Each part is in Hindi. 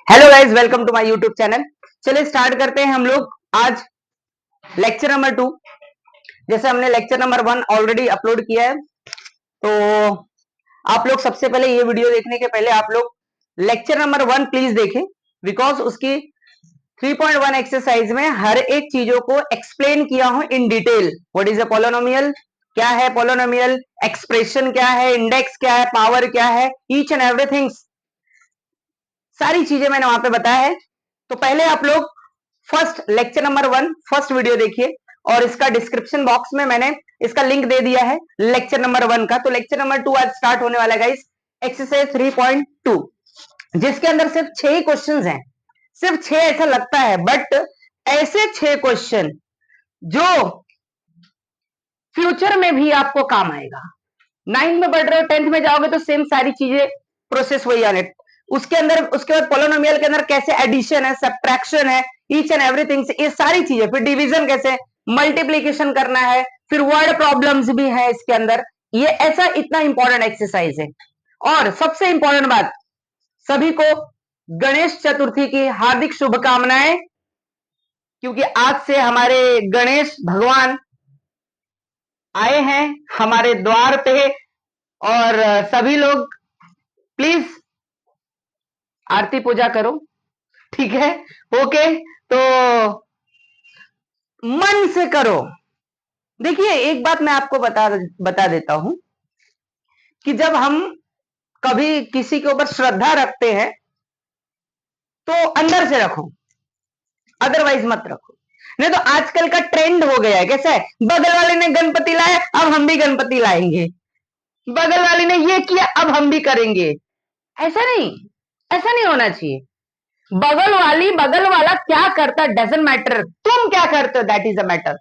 Hello guys, welcome to my YouTube channel. चलिए स्टार्ट करते हैं हम लोग आज लेक्चर नंबर 2। जैसे हमने लेक्चर नंबर 1 ऑलरेडी अपलोड किया है, तो आप लोग सबसे पहले ये वीडियो देखने के पहले आप लोग लेक्चर नंबर 1 प्लीज देखें, बिकॉज उसकी 3.1 एक्सरसाइज में हर एक चीजों को एक्सप्लेन किया हूं in detail. What is a polynomial, क्या है पोलिनोमियल, एक्सप्रेशन क्या है, इंडेक्स क्या है, पावर क्या है, ईच एंड एवरीथिंग, सारी चीजें मैंने वहां पे बताया है। तो पहले आप लोग first lecture number 1 first video देखिए, और इसका डिस्क्रिप्शन बॉक्स में मैंने इसका लिंक दे दिया है लेक्चर नंबर 1 का। तो लेक्चर नंबर 2 आज स्टार्ट होने वाला है गाइस, एक्सरसाइज 3.2, जिसके अंदर सिर्फ 6 क्वेश्चंस हैं। सिर्फ 6 ऐसा लगता है, बट ऐसे 6 क्वेश्चन जो फ्यूचर में भी आपको काम आएगा। 9th में पढ़ रहे हो, 10th में जाओगे तो सेम सारी चीजें प्रोसेस वही आने। उसके अंदर उसके बाद पोलिनोमियल के अंदर कैसे एडिशन है, सब्ट्रैक्शन है, ईच एंड एवरीथिंग, ये सारी चीजें, फिर डिवीजन कैसे, मल्टीप्लीकेशन करना है, फिर वर्ड प्रॉब्लम्स भी है इसके अंदर। ये ऐसा इतना इंपॉर्टेंट एक्सरसाइज है। और सबसे इंपॉर्टेंट बात, सभी को गणेश चतुर्थी की हार्दिक शुभकामनाएं, क्योंकि आज से हमारे गणेश भगवान आए हैं हमारे द्वार पे। और सभी लोग प्लीज आरती पूजा करो, ठीक है? ओके, तो मन से करो। देखिए, एक बात मैं आपको बता देता हूं कि जब हम कभी किसी के ऊपर श्रद्धा रखते हैं तो अंदर से रखो, अदरवाइज मत रखो। नहीं तो आजकल का ट्रेंड हो गया है, कैसा है, बगल वाले ने गणपति लाया अब हम भी गणपति लाएंगे, बगल वाले ने ये किया अब हम भी करेंगे। ऐसा नहीं, ऐसा नहीं होना चाहिए। बगल वाला क्या करता डजंट मैटर, तुम क्या करते हो दैट इज अ मैटर।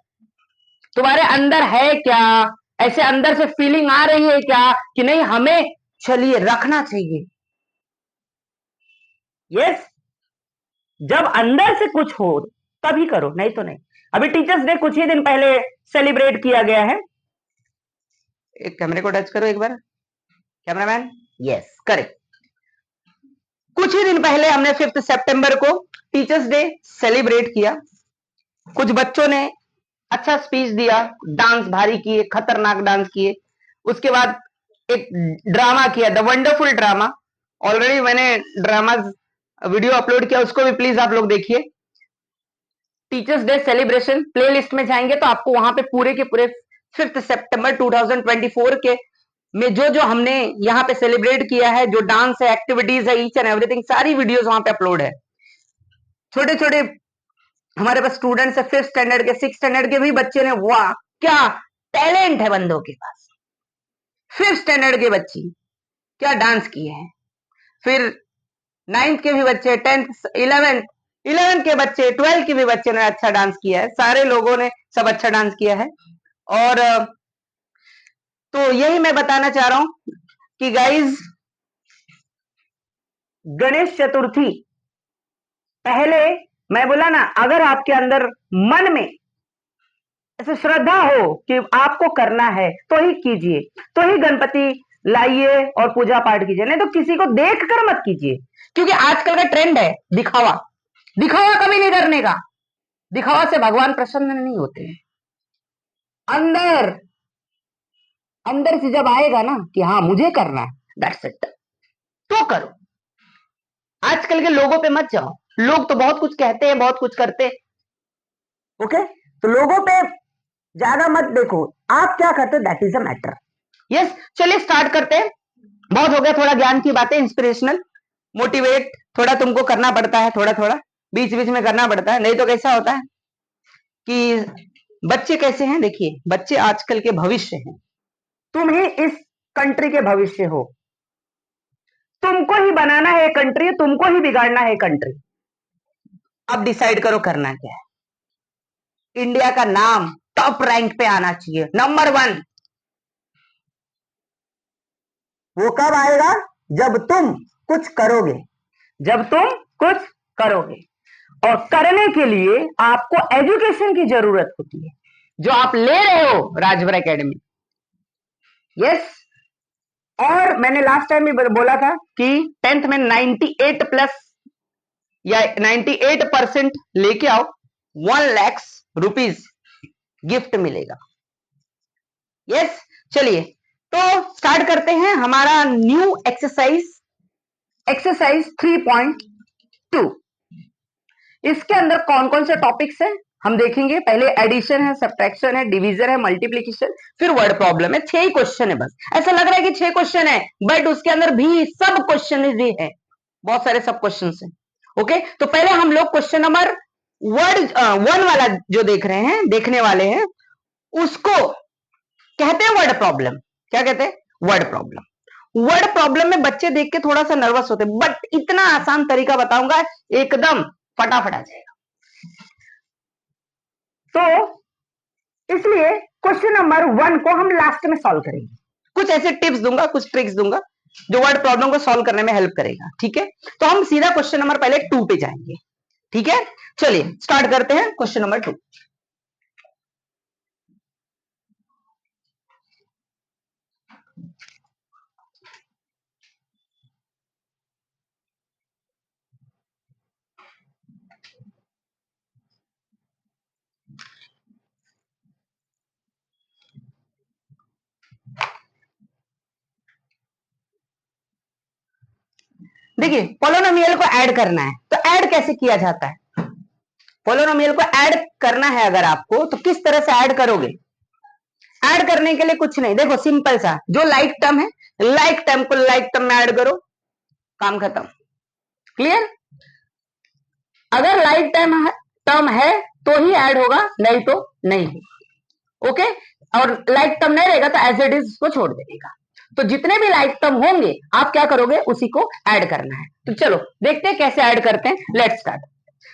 तुम्हारे अंदर है क्या, ऐसे अंदर से फीलिंग आ रही है क्या कि नहीं हमें चलिए रखना चाहिए। यस, जब अंदर से कुछ हो तभी करो, नहीं तो नहीं। अभी टीचर्स डे कुछ ही दिन पहले सेलिब्रेट किया गया है। एक कैमरे को टच करो एक बार, कैमरामैन, यस करेक्ट। कुछ ही दिन पहले हमने 5 सितंबर को टीचर्स डे सेलिब्रेट किया। कुछ बच्चों ने अच्छा स्पीच दिया, डांस भारी किए, खतरनाक डांस किए। उसके बाद एक ड्रामा किया, द वंडरफुल ड्रामा। ऑलरेडी मैंने ड्रामा वीडियो अपलोड किया, उसको भी प्लीज आप लोग देखिए। टीचर्स डे सेलिब्रेशन प्लेलिस्ट में जाएंगे तो आपको वहां पे पूरे के पूरे 5 सितंबर 2024 के में जो जो हमने यहाँ पे सेलिब्रेट किया है, जो डांस है, एक्टिविटीज है, ईच एंड एवरीथिंग, सारी वीडियोस वहां पे अपलोड है। छोटे छोटे हमारे पास स्टूडेंट्स है, 5th स्टैंडर्ड के, 6th स्टैंडर्ड के भी बच्चे ने, वाह क्या टैलेंट है बंदों के पास। 5th स्टैंडर्ड के बच्ची क्या डांस किए हैं, फिर 9th के भी बच्चे, 10th 11th के बच्चे, 12th के भी बच्चे ने अच्छा डांस किया है। सारे लोगों ने सब अच्छा डांस किया है। और तो यही मैं बताना चाह रहा हूं कि गाइज, गणेश चतुर्थी पहले मैं बोला ना, अगर आपके अंदर मन में ऐसे श्रद्धा हो कि आपको करना है तो ही कीजिए, तो ही गणपति लाइए और पूजा पाठ कीजिए, नहीं तो किसी को देख कर मत कीजिए। क्योंकि आजकल का ट्रेंड है दिखावा, दिखावा कभी नहीं करने का। दिखावा से भगवान प्रसन्न नहीं होते हैं। अंदर अंदर से जब आएगा ना कि हाँ मुझे करना है, दैट्स इट, तो करो। आजकल के लोगों पे मत जाओ, लोग तो बहुत कुछ कहते हैं, बहुत कुछ करते हैं, ओके? तो लोगों पे ज्यादा मत देखो, आप क्या करते हो that is a matter. Yes, चलिए स्टार्ट करते हैं। बहुत हो गया थोड़ा ज्ञान की बातें, इंस्पिरेशनल, मोटिवेट थोड़ा तुमको करना पड़ता है, थोड़ा थोड़ा बीच बीच में करना पड़ता है, नहीं तो कैसा होता है कि बच्चे कैसे हैं, देखिए बच्चे आजकल के भविष्य हैं। तुम ही इस कंट्री के भविष्य हो, तुमको ही बनाना है कंट्री, तुमको ही बिगाड़ना है कंट्री। अब डिसाइड करो करना क्या है। इंडिया का नाम टॉप रैंक पे आना चाहिए, नंबर 1। वो कब आएगा, जब तुम कुछ करोगे, जब तुम कुछ करोगे। और करने के लिए आपको एजुकेशन की जरूरत होती है, जो आप ले रहे हो राजभर एकेडमी। यस, और मैंने लास्ट टाइम भी बोला था कि 10th में 98 प्लस या 98% लेके आओ, 1,00,000 रुपीज गिफ्ट मिलेगा। यस, चलिए तो स्टार्ट करते हैं हमारा न्यू एक्सरसाइज 3.2। इसके अंदर कौन कौन से टॉपिक्स हैं हम देखेंगे। पहले एडिशन है, सब्ट्रैक्शन है, डिवीजन है, मल्टीप्लिकेशन, फिर वर्ड प्रॉब्लम है। 6 ही क्वेश्चन है बस। ऐसा लग रहा है कि 6 क्वेश्चन है, बट उसके अंदर भी सब क्वेश्चन भी है, बहुत सारे सब क्वेश्चन है। ओके, तो पहले हम लोग क्वेश्चन नंबर 1 वाला जो देख रहे हैं, देखने वाले हैं, उसको कहते हैं वर्ड प्रॉब्लम। क्या कहते हैं? Word problem. वर्ड प्रॉब्लम में बच्चे देख के थोड़ा सा नर्वस होते हैं, बट इतना आसान तरीका बताऊंगा, एकदम फटाफट आ जाएगा। तो इसलिए क्वेश्चन नंबर 1 को हम लास्ट में सॉल्व करेंगे। कुछ ऐसे टिप्स दूंगा, कुछ ट्रिक्स दूंगा जो वर्ड प्रॉब्लम को सॉल्व करने में हेल्प करेगा। ठीक है, तो हम सीधा क्वेश्चन नंबर पहले 2 पे जाएंगे। ठीक है, चलिए स्टार्ट करते हैं क्वेश्चन नंबर 2। देखिए, पोलिनोमियल को ऐड करना है, तो ऐड कैसे किया जाता है? पोलिनोमियल को ऐड करना है अगर आपको, तो किस तरह से ऐड करोगे? ऐड करने के लिए कुछ नहीं, देखो सिंपल सा, जो लाइक टर्म है, लाइक टर्म को लाइक टर्म में ऐड करो, काम खत्म। क्लियर? अगर लाइक टर्म है तो ही ऐड होगा, नहीं तो नहीं। ओके, और लाइक टर्म नहीं रहेगा तो एज इट इज उसको छोड़ देगा। तो जितने भी लाइक टर्म होंगे आप क्या करोगे? उसी को ऐड करना है। तो चलो देखते हैं कैसे ऐड करते हैं। Let's start.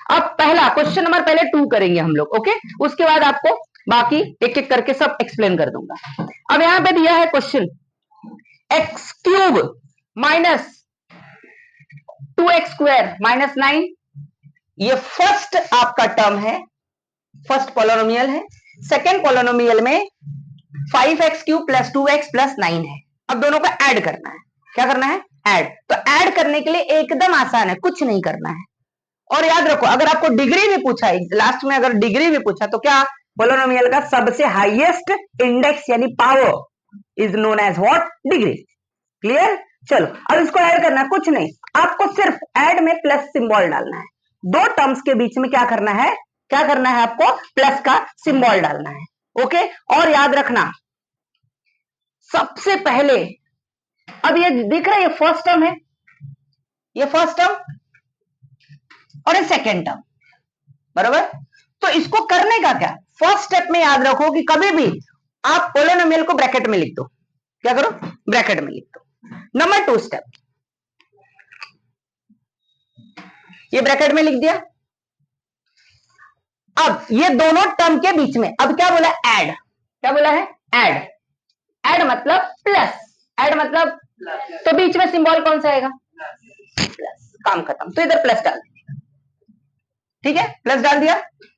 अब पहला क्वेश्चन नंबर पहले 2 करेंगे हम लोग। ओके, उसके बाद आपको बाकी एक एक करके सब एक्सप्लेन कर दूंगा। अब यहां पे दिया है question, x³ minus 2x² minus 9, ये फर्स्ट आपका टर्म है, फर्स्ट पोलिनोमियल है। सेकेंड पोलिनोमियल में 5x³ प्लस 2x प्लस 9 है। अब दोनों को ऐड करना है। क्या करना है? ऐड। तो ऐड करने के लिए एकदम आसान है, कुछ नहीं करना है। और याद रखो, अगर आपको डिग्री भी पूछा है, लास्ट में अगर डिग्री भी पूछा, तो क्या? पोलिनोमियल का सबसे हाईएस्ट इंडेक्स यानी power is known as what? Degree. Clear? चलो अब इसको ऐड करना है, कुछ नहीं, आपको सिर्फ ऐड में प्लस सिंबल डालना है। दो टर्म्स के बीच में क्या करना है? क्या करना है आपको? प्लस का सिंबल डालना है। ओके, और याद रखना सबसे पहले, अब ये दिख रहा है, ये फर्स्ट टर्म है, ये फर्स्ट टर्म और ये सेकेंड टर्म, बराबर। तो इसको करने का क्या? फर्स्ट स्टेप में याद रखो कि कभी भी आप पोलिनोमियल को ब्रैकेट में लिख दो। क्या करो? ब्रैकेट में लिख दो। नंबर 2 स्टेप, ये ब्रैकेट में लिख दिया। अब ये दोनों टर्म के बीच में अब क्या बोला? ऐड। क्या बोला है? ऐड। ऐड मतलब प्लस, ऐड मतलब तो बीच में सिंबल कौन सा आएगा? प्लस। काम खत्म। तो इधर प्लस डाल दीजिएगा। ठीक है, प्लस डाल दिया।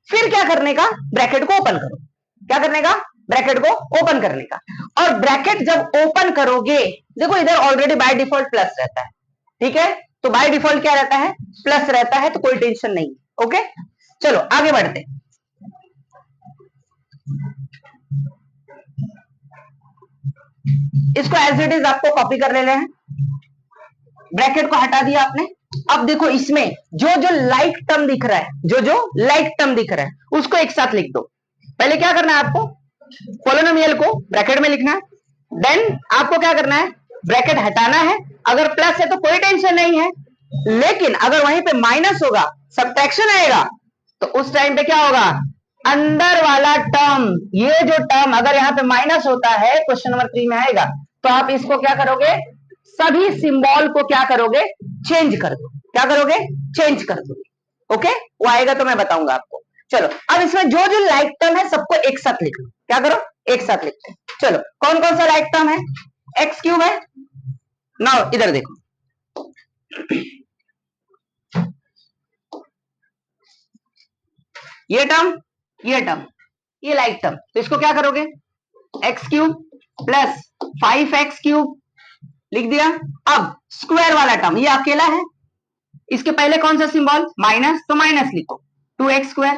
फिर क्या करने का? ब्रैकेट को ओपन करो। क्या करने का? ब्रैकेट को ओपन करने का। और ब्रैकेट जब ओपन करोगे, देखो इधर ऑलरेडी बाय डिफॉल्ट प्लस रहता है। ठीक है, तो बाय डिफॉल्ट क्या रहता है? प्लस रहता है, तो कोई टेंशन नहीं। ओके, चलो आगे बढ़ते। इसको एज इट इज आपको कॉपी कर लेना है। ब्रैकेट को हटा दिया आपने। अब देखो इसमें जो जो लाइक टर्म दिख रहा है, जो जो लाइक टर्म दिख रहा है, उसको एक साथ लिख दो। पहले क्या करना है आपको? पोलिनोमियल को ब्रैकेट में लिखना है। देन आपको क्या करना है? ब्रैकेट हटाना है। अगर प्लस है तो कोई टेंशन नहीं है, लेकिन अगर वहीं पे माइनस होगा, सब्ट्रैक्शन आएगा, तो उस टाइम पे क्या होगा? अंदर वाला टर्म, ये जो टर्म अगर यहाँ पे माइनस होता है, क्वेश्चन नंबर 3 में आएगा, तो आप इसको क्या करोगे? सभी सिंबल को क्या करोगे? चेंज कर दो। क्या करोगे? चेंज कर दो। ओके, वो आएगा तो मैं बताऊंगा आपको। चलो अब इसमें जो जो लाइक टर्म है सबको एक साथ लिख लो। क्या करो? एक साथ लिखते हैं। चलो कौन कौन सा लाइक टर्म है? x³ है। नाउ इधर देखो, ये टर्म, ये टर्म, ये लाइक टर्म, तो इसको क्या करोगे? x³ प्लस 5x³ लिख दिया। अब स्क्वायर वाला टर्म ये अकेला है, इसके पहले कौन सा सिंबल, माइनस, तो माइनस लिखो 2x स्क्वायर,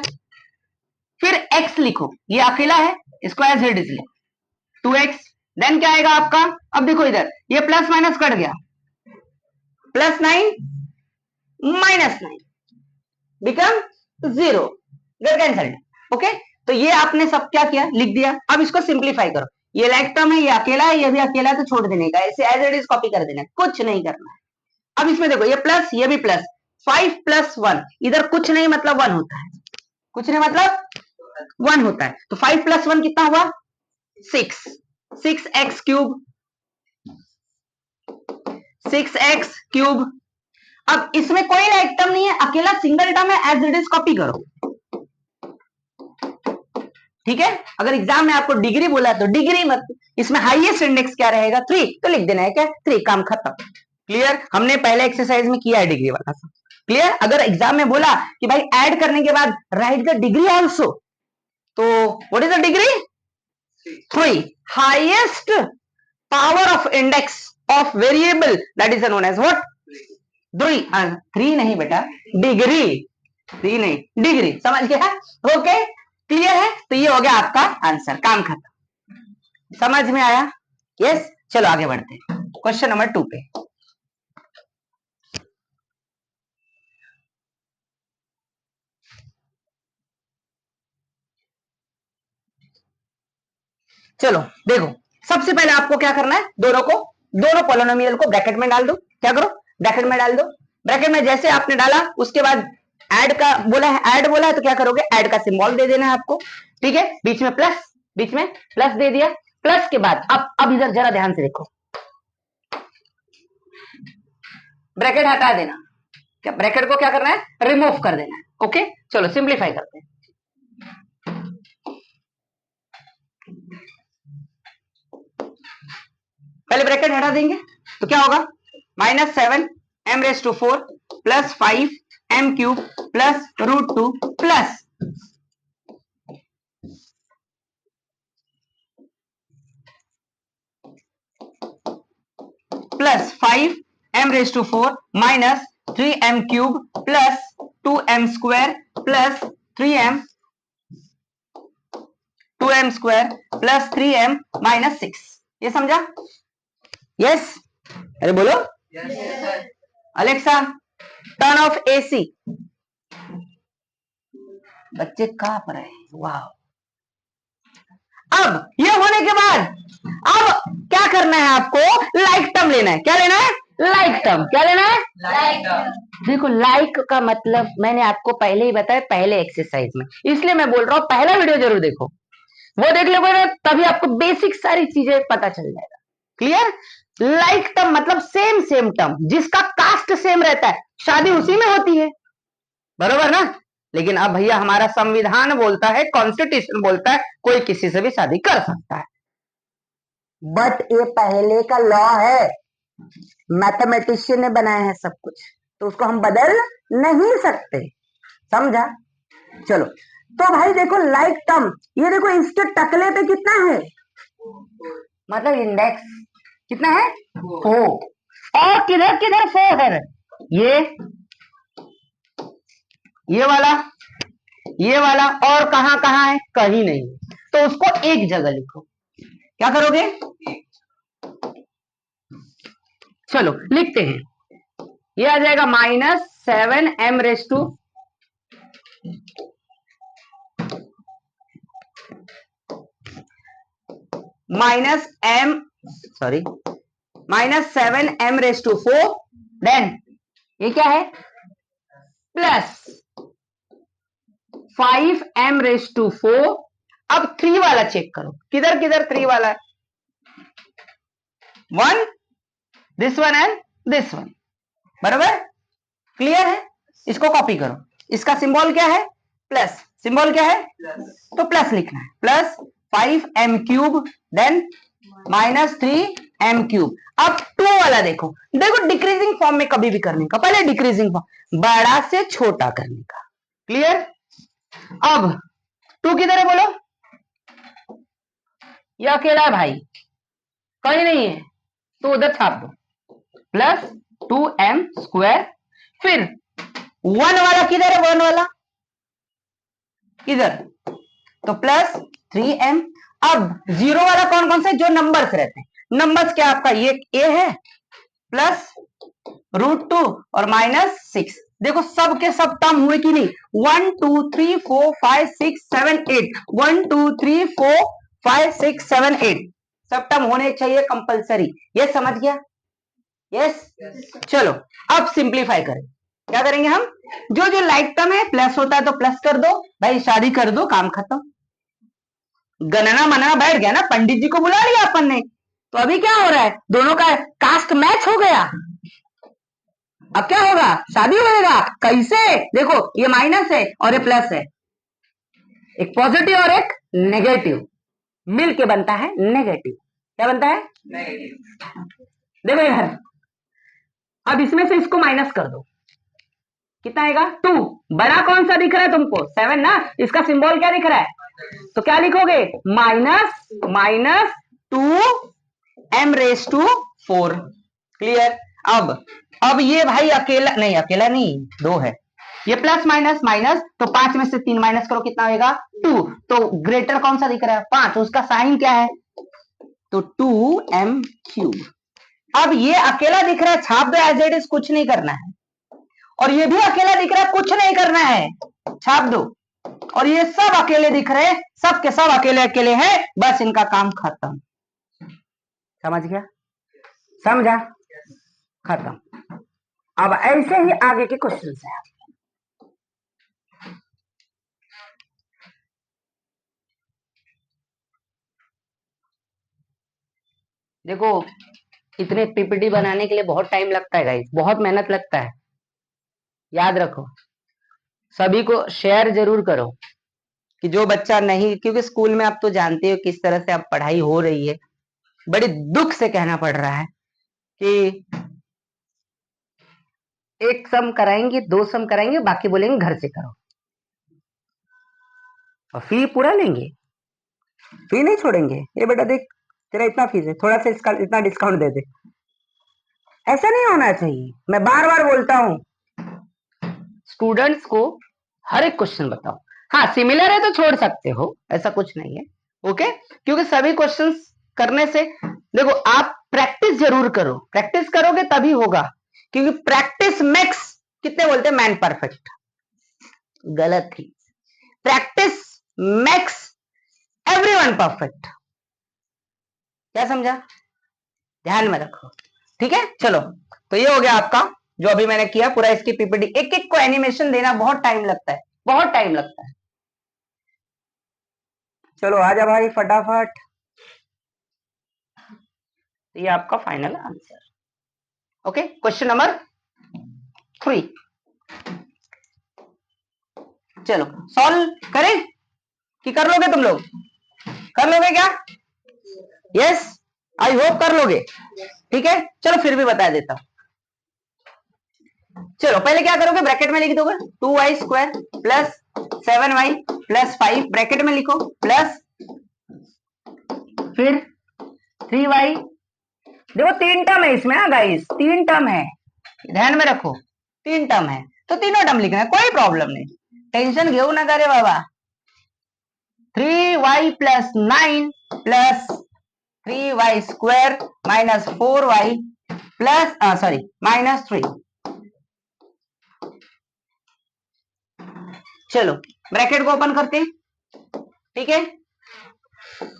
फिर x लिखो, ये अकेला है, इसको एज इट इज लिखो 2x, देन क्या आएगा आपका, अब देखो इधर ये प्लस माइनस कट गया, +9 -9 बिकम 0, गेट कैंसल्ड। ओके, तो ये आपने सब क्या किया, लिख दिया। अब इसको सिंप्लीफाई करो, ये लाइक टर्म है, ये अकेला है, ये भी अकेला है, तो छोड़ देने का, ऐसे एज इट इज कॉपी कर देना, कुछ नहीं करना है। अब इसमें देखो ये प्लस, ये भी प्लस, 5 + 1, इधर कुछ नहीं मतलब 1 होता है, कुछ नहीं मतलब 1 होता है, तो 5 + 1 कितना हुआ, 6, 6x क्यूब, 6x क्यूब। अब इसमें कोई लाइक टर्म नहीं है, अकेला सिंगल टर्म है, एज इट इज कॉपी करो, ठीक है। अगर एग्जाम में आपको डिग्री बोला तो डिग्री मत, इसमें हाईएस्ट इंडेक्स क्या रहेगा, 3, तो लिख देना है क्या, 3, काम खत्म। क्लियर, हमने पहले एक्सरसाइज में किया है डिग्री वाला सब। क्लियर, अगर एग्जाम में बोला कि भाई ऐड करने के बाद राइट द डिग्री आल्सो, तो what is the degree, 3, highest power of index of variable, that is known as what, 3 नहीं बेटा, डिग्री, 3 नहीं, डिग्री, समझ गया, ओके, क्लियर है। तो ये हो गया आपका आंसर, काम खत्म, समझ में आया, यस। चलो आगे बढ़ते हैं क्वेश्चन नंबर 2 पे। चलो देखो, सबसे पहले आपको क्या करना है, दोनों पोलिनोमियल को ब्रैकेट में डाल दो, क्या करो, ब्रैकेट में डाल दो। ब्रैकेट में जैसे आपने डाला, उसके बाद ऐड का बोला है, ऐड बोला है, तो क्या करोगे, ऐड का सिंबल दे देना है आपको, ठीक है, बीच में प्लस दे दिया। प्लस के बाद अब इधर जरा ध्यान से देखो, ब्रैकेट हटा देना, क्या ब्रैकेट को क्या करना है, रिमूव कर देना है। ओके, चलो सिंप्लीफाई करते हैं। पहले ब्रैकेट हटा देंगे तो क्या होगा, -7m⁴ + 5m³ + √2 plus +5m⁴ - 3m³ + 2m² + 3m, 2m² + 3m - 6, ये समझा, यस। अरे बोलो, अलेक्सा टर्न ऑफ एसी, बच्चे कहां पर है, वाह। अब ये होने के बाद अब क्या करना है आपको, लाइक टर्म लेना है, क्या लेना है, लाइक टर्म, क्या लेना है, लाइक टर्म। देखो लाइक का मतलब मैंने आपको पहले ही बताया, पहले एक्सरसाइज में, इसलिए मैं बोल रहा हूं पहला वीडियो जरूर देखो, वो देख लोगे ना तभी आपको बेसिक सारी चीजें पता चल जाएगा। क्लियर, लाइक टर्म मतलब सेम टर्म, जिसका कास्ट सेम रहता है, शादी उसी में होती है, बरोबर ना। लेकिन अब भैया हमारा संविधान बोलता है, कॉन्स्टिट्यूशन बोलता है, कोई किसी से भी शादी कर सकता है, बट ये पहले का लॉ है, मैथमेटिशियन ने बनाया है सब कुछ, तो उसको हम बदल नहीं सकते, समझा। चलो, तो भाई देखो लाइक टर्म, ये देखो इसके टकले पे कितना है, मतलब इंडेक्स कितना है, 4, और किधर किधर 4 है, ये वाला और कहां कहां है, कहीं नहीं, तो उसको एक जगह लिखो, क्या करोगे, चलो लिखते हैं, ये आ जाएगा -7m⁴ -7m⁴, देन ये क्या है, प्लस 5m⁴, अब 3 वाला चेक करो, किधर किधर 3 वाला है, 1, this one and this one, बराबर, क्लियर है। इसको कॉपी करो, इसका सिंबल क्या है, प्लस, सिंबल क्या है, तो प्लस लिखना है, प्लस 5m³ देन -3m³। अब 2 वाला देखो डिक्रीजिंग फॉर्म में कभी भी करने का, पहले डिक्रीजिंग फॉर्म, बड़ा से छोटा करने का, क्लियर। अब 2 किधर है बोलो, ये अकेला है भाई, कहीं नहीं है, तो उधर छाप दो, +2m² फिर 1 वाला किधर है, 1 वाला इधर, तो प्लस 3m। अब 0 वाला कौन कौन सा, जो नंबर्स रहते हैं, नंबर्स क्या आपका ये a है, प्लस √2 और -6। देखो सब के सब टर्म हुए कि नहीं, 1 2 3 4 5 6 7 8, 1 2 3 4 5 6 7 8 सब टर्म होने चाहिए कंपलसरी। ये समझ गया, यस। चलो अब सिंप्लीफाई करें, क्या करेंगे हम, जो जो लाइक टर्म है प्लस होता है तो प्लस कर दो भाई, शादी कर दो, काम खत्म। गणना मनना बैठ गया ना, पंडित जी को बुला लिया अपन ने, तो अभी क्या हो रहा है, दोनों का कास्ट मैच हो गया। अब क्या होगा, शादी होएगा। कैसे, देखो ये माइनस है और ये प्लस है, एक पॉजिटिव और एक नेगेटिव मिल के बनता है नेगेटिव। क्या बनता है, नेगेटिव। देखो इधर, अब इसमें से इसको माइनस कर दो, कितना आएगा 2। बड़ा कौन सा दिख रहा है तुमको, 7 ना, इसका सिंबल क्या दिख रहा है, तो क्या लिखोगे, -2m⁴। क्लियर। अब ये भाई अकेला नहीं 2 है, ये प्लस माइनस माइनस, तो 5 में से 3 माइनस करो, कितना होगा 2। तो ग्रेटर कौन सा दिख रहा है 5, उसका साइन क्या है, तो 2m³। अब ये अकेला दिख रहा है, छाप दो एज इट इज, कुछ नहीं करना है। और ये भी अकेला दिख रहा है, कुछ नहीं करना है, छाप दो। और ये सब अकेले दिख रहे हैं, सब के सब अकेले अकेले हैं, बस इनका काम खत्म। समझ गया, समझा, खत्म। अब ऐसे ही आगे के क्वेश्चन है। देखो इतने पीपीटी बनाने के लिए बहुत टाइम लगता है गाइस, बहुत मेहनत लगता है, याद रखो। सभी को शेयर जरूर करो, कि जो बच्चा नहीं, क्योंकि स्कूल में आप तो जानते हो किस तरह से अब पढ़ाई हो रही है, बड़े दुख से कहना पड़ रहा है कि 1 सम कराएंगे, 2 सम कराएंगे, बाकी बोलेंगे घर से करो, और फी पूरा लेंगे, फी नहीं छोड़ेंगे। ये बेटा देख, तेरा इतना फीस है, थोड़ा सा इसका इतना डिस्काउंट दे दे। ऐसा नहीं होना चाहिए, मैं बार बार बोलता हूं स्टूडेंट्स को, हर एक क्वेश्चन बताओ। हाँ सिमिलर है तो छोड़ सकते हो, ऐसा कुछ नहीं है, ओके। क्योंकि सभी क्वेश्चंस करने से, देखो आप प्रैक्टिस जरूर करो, प्रैक्टिस करोगे तभी होगा, क्योंकि प्रैक्टिस मेक्स, कितने बोलते हैं मैन परफेक्ट, गलत थी, प्रैक्टिस मेक्स एवरीवन परफेक्ट। क्या समझा, ध्यान में रखो, ठीक है। चलो तो ये हो गया आपका, जो अभी मैंने किया पूरा, इसकी पीपीटी, एक एक को एनिमेशन देना बहुत टाइम लगता है, बहुत टाइम लगता है। चलो आजा भाई फटाफट, ये आपका final answer, okay. Question number 3, चलो सॉल्व करें कि कर लोगे तुम लोग, कर लोगे क्या, यस आई होप कर लोगे, ठीक है। चलो फिर भी बता देता हूं, चलो पहले क्या करोगे, ब्रैकेट में लिख दोगे 2y² plus 7y plus 5, bracket में लिखो, प्लस फिर 3y। देखो 3 टर्म है इसमें ना गाइस, 3 टर्म है, ध्यान में रखो 3 टर्म है, तो तीनों टर्म लिखना है, कोई प्रॉब्लम नहीं, टेंशन घेऊ ना करे बाबा। 3y plus 9 plus 3y² minus 4y plus -3। चलो ब्रैकेट को ओपन करते हैं, ठीक है।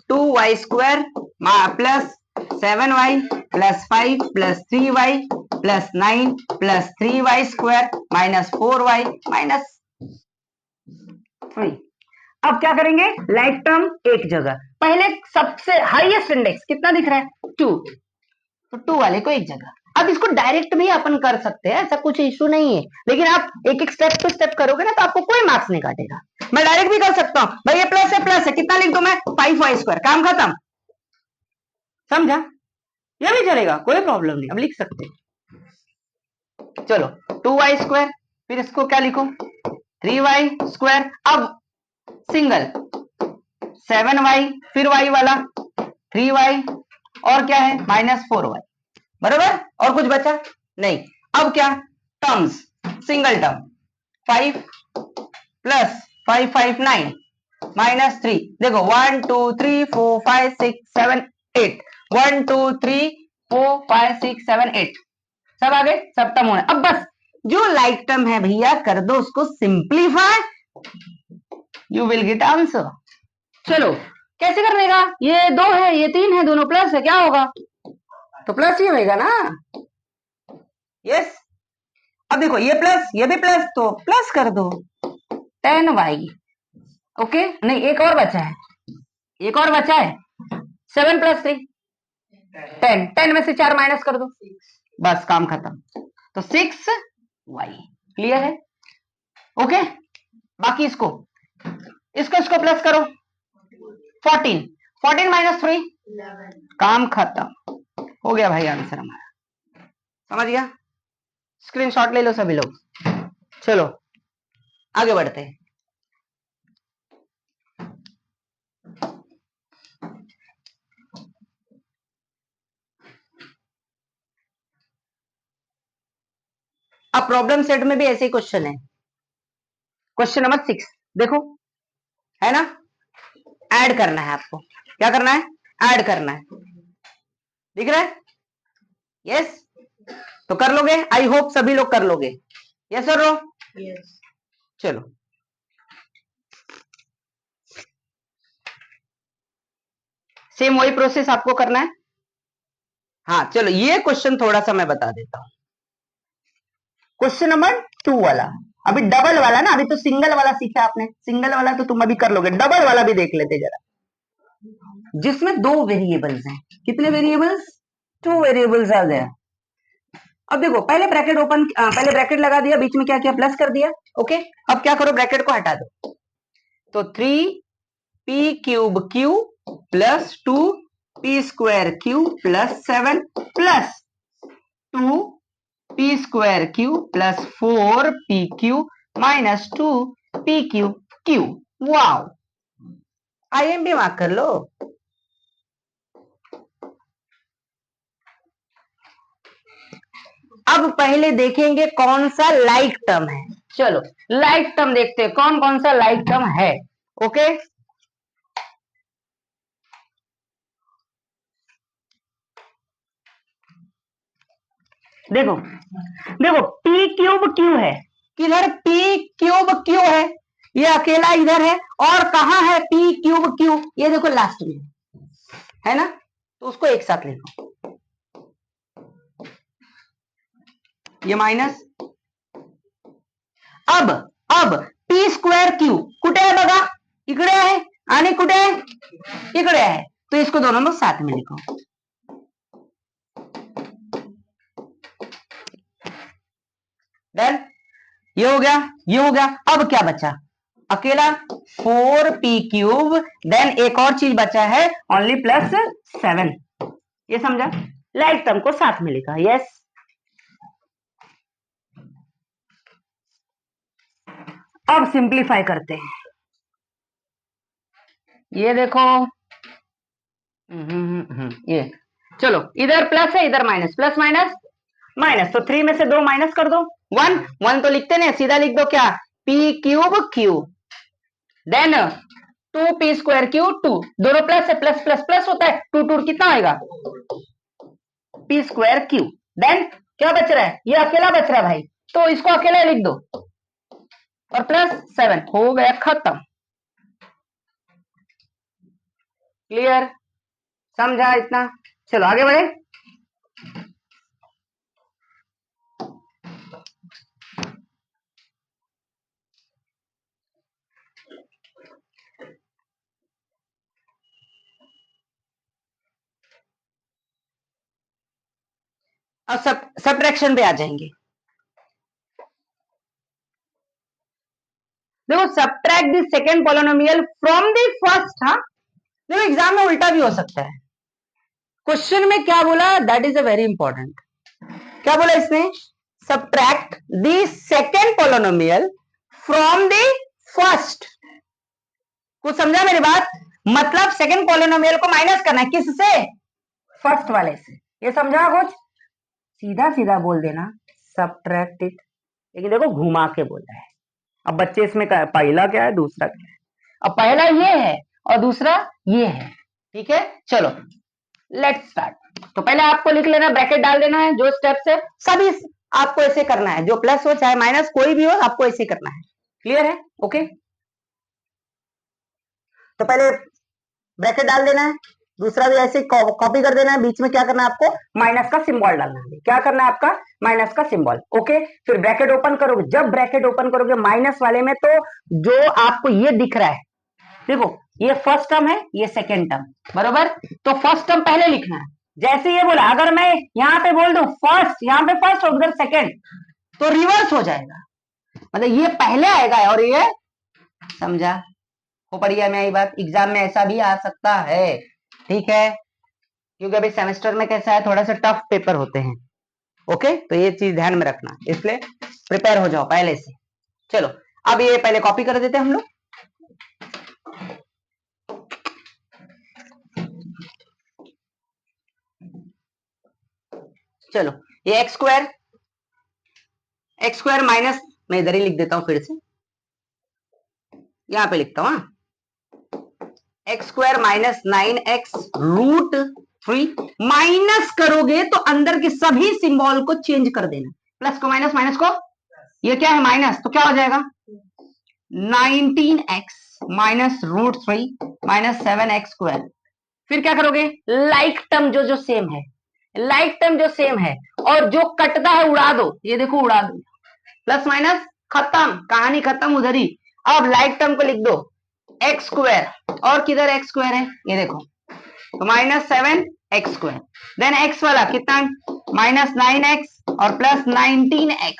2y² plus 7y plus 5 plus 3y plus 9 plus 3y² minus 4y minus 3। अब क्या करेंगे, लाइक टर्म एक जगह, पहले सबसे हाईएस्ट इंडेक्स कितना दिख रहा है 2, तो 2 वाले को एक जगह। अब इसको डायरेक्ट भी अपन कर सकते हैं, ऐसा कुछ इशू नहीं है, लेकिन आप एक एक स्टेप टू स्टेप करोगे ना तो आपको कोई मार्क्स नहीं काटेगा। मैं डायरेक्ट भी कर सकता हूं भाई, ये प्लस है, कितना लिख दो मैं 5y², काम खत्म, समझा, ये भी चलेगा, कोई प्रॉब्लम नहीं, अब लिख सकते हैं। चलो 2y², फिर इसको क्या लिखो 3y², अब सिंगल 7y, फिर y वाला 3y, और क्या है -4y, बराबर, और कुछ बचा नहीं। अब क्या, terms single term 5 plus 5 5 9 minus 3, देखो 1 2 3 4 5 6 7 8 1 2 3 4 5 6 7 8 सब आगे सब टर्म होने। अब बस जो लाइक टर्म है भैया कर दो उसको simplify, you will get answer. चलो कैसे करने का, ये 2 है ये 3 है, दोनों प्लस है, क्या होगा तो प्लस ही होगा ना। यस अब देखो ये प्लस ये भी प्लस, तो प्लस कर दो 10y। ओके नहीं एक और बचा है, एक और बचा है 7 प्लस 3 10, 10 में से 4 माइनस कर दो, बस काम खत्म। तो 6y क्लियर है। ओके बाकी इसको इसको प्लस करो 14, 14 माइनस 3 काम खत्म हो गया भाई, आंसर हमारा समझ गया। स्क्रीनशॉट ले लो सभी लोग। चलो आगे बढ़ते हैं। अब प्रॉब्लम सेट में भी ऐसे ही क्वेश्चन है। क्वेश्चन नंबर 6 देखो है ना, ऐड करना है आपको, क्या करना है ऐड करना है, दिख रहा है यस तो कर लोगे, आई होप सभी लोग कर लोगे, यस और नो यस। चलो सेम वही प्रोसेस आपको करना है। हाँ चलो ये क्वेश्चन थोड़ा सा मैं बता देता हूं। क्वेश्चन नंबर 2 वाला, अभी डबल वाला ना, अभी तो सिंगल वाला सीखा आपने, सिंगल वाला तो तुम अभी कर लोगे, डबल वाला भी देख लेते जरा, जिसमें 2 वेरिएबल्स हैं। कितने वेरिएबल्स 2 वेरिएबल्स आ गया। अब देखो पहले ब्रैकेट ओपन, पहले ब्रैकेट लगा दिया, बीच में क्या किया प्लस कर दिया। ओके अब क्या करो ब्रैकेट को हटा दो, तो 3p cube Q plus 2p square Q plus 7 plus 2p square Q plus 4p Q minus 2p cube Q. Wow IMP mark कर लो। अब पहले देखेंगे कौन सा लाइक टर्म है। चलो लाइक टर्म देखते हैं कौन कौन सा लाइक टर्म है। ओके देखो देखो p क्यूब क्यू है, किधर p क्यूब क्यू है, ये अकेला इधर है, और कहां है p क्यूब क्यू, ये देखो लास्ट में है ना, तो उसको एक साथ लिखो, ये माइनस। अब p स्क्वायर क्यू कुठे आहे बघा, इकडे आहे, आणि कुठे आहे इकडे आहे, तो इसको दोनों में साथ में लिखो। डन, ये हो गया ये हो गया। अब क्या बचा, अकेला 4p क्यूब, देन एक और चीज बचा है ओनली प्लस 7, ये समझा, लाइक टर्म को साथ में लिखा। यस अब सिंप्लीफाई करते हैं, ये देखो ये चलो इधर प्लस है इधर माइनस, प्लस माइनस माइनस, तो 3 में से 2 माइनस कर दो, 1 1 तो लिखते नहीं, सीधा लिख दो क्या p cube q, then 2p square q 2, दोनों प्लस है, प्लस प्लस प्लस होता है, 2 2 कितना आएगा p स्क्वायर क्यू, देन क्या बच रहा है, ये अकेला बच रहा है भाई, तो इसको अकेला लिख दो, और प्लस 7 हो गया खत्म। क्लियर, समझा इतना। चलो आगे बढ़े। अब सब्ट्रैक्शन पे आ जाएंगे। देखो subtract the second polynomial from the first. हाँ देखो एग्जाम में उल्टा भी हो सकता है, क्वेश्चन में क्या बोला that is a very important, क्या बोला इसने, subtract the second polynomial from the first. कुछ समझा मेरी बात, मतलब सेकंड पॉलिनोमियल को माइनस करना है, किससे, फर्स्ट वाले से, ये समझा कुछ, सीधा सीधा बोल देना सब्ट्रैक्ट इट लेकिन देखो घुमा के बोला है। अब बच्चे इसमें पहला क्या है, दूसरा क्या है। अब पहला ये है और दूसरा ये है, ठीक है। चलो लेट्स स्टार्ट। तो पहले आपको लिख लेना, ब्रैकेट डाल देना है, जो स्टेप्स है सभी आपको ऐसे करना है, जो प्लस हो चाहे माइनस कोई भी हो आपको ऐसे करना है। क्लियर है? ओके। तो पहले ब्रैकेट डाल देना है, दूसरा भी ऐसे कॉपी कर देना है, बीच में क्या करना है आपको, माइनस का सिंबल डालना है। क्या करना है आपका, माइनस का सिंबल। ओके, फिर ब्रैकेट ओपन करोगे, जब ब्रैकेट ओपन करोगे माइनस वाले में, तो जो आपको ये दिख रहा है, देखो ये फर्स्ट टर्म है, ये सेकेंड टर्म, बरोबर। तो फर्स्ट टर्म पहले लिखना है। जैसे ये बोला, अगर मैं यहाँ पे बोल दूं फर्स्ट, यहाँ पे फर्स्ट और उधर सेकेंड, तो रिवर्स हो जाएगा, मतलब ये पहले आएगा और ये, समझा? हो बढ़िया में आई बात। एग्जाम में ऐसा भी आ सकता है, ठीक है, क्योंकि अभी सेमेस्टर में कैसा है, थोड़ा सा टफ पेपर होते हैं। ओके, तो ये चीज ध्यान में रखना, इसलिए प्रिपेयर हो जाओ पहले से। चलो अब ये पहले कॉपी कर देते हैं हम लोग। चलो ये एक्स स्क्वायर माइनस, मैं इधर ही लिख देता हूं फिर से, यहां पे लिखता हूं, x square minus 9x root 3, minus करोगे तो अंदर के सभी सिंबल को चेंज कर देना, प्लस को माइनस, माइनस को, ये क्या है माइनस, तो क्या हो जाएगा 19x minus root 3 minus 7x square. फिर क्या करोगे, लाइक टर्म जो सेम है, लाइक टर्म जो सेम है, और जो कटता है उड़ा दो, ये देखो उड़ा दो, प्लस माइनस खत्म, कहानी खत्म उधर ही। अब लाइक टर्म को लिख दो, एक्स स्क्वायर, और किधर एक्स स्क्वायर है, ये देखो, तो minus 7x square, then x वाला कितना, माइनस 9x और प्लस 19x,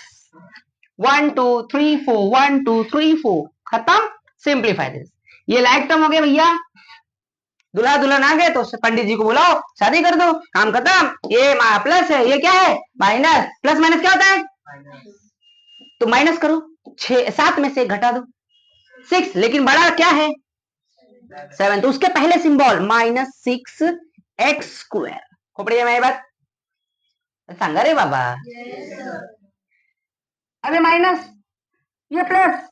1 2 3 4, 1 2 3 4, खत्म। सिंप्लीफाई दिस, ये लाइक टर्म हो गया भैया। दूल्हा दुल्हन आ गए तो पंडित जी को बुलाओ, शादी कर दो, काम खत्म। ये प्लस है, ये क्या है माइनस, प्लस माइनस क्या होता है, तो माइनस करो, 7 में से घटा दो 6, लेकिन बड़ा क्या है 7, तो उसके पहले सिंबल -6x स्क्वायर। खोपड़ी में बात सांगा रे बाबा। अबे माइनस, ये प्लस,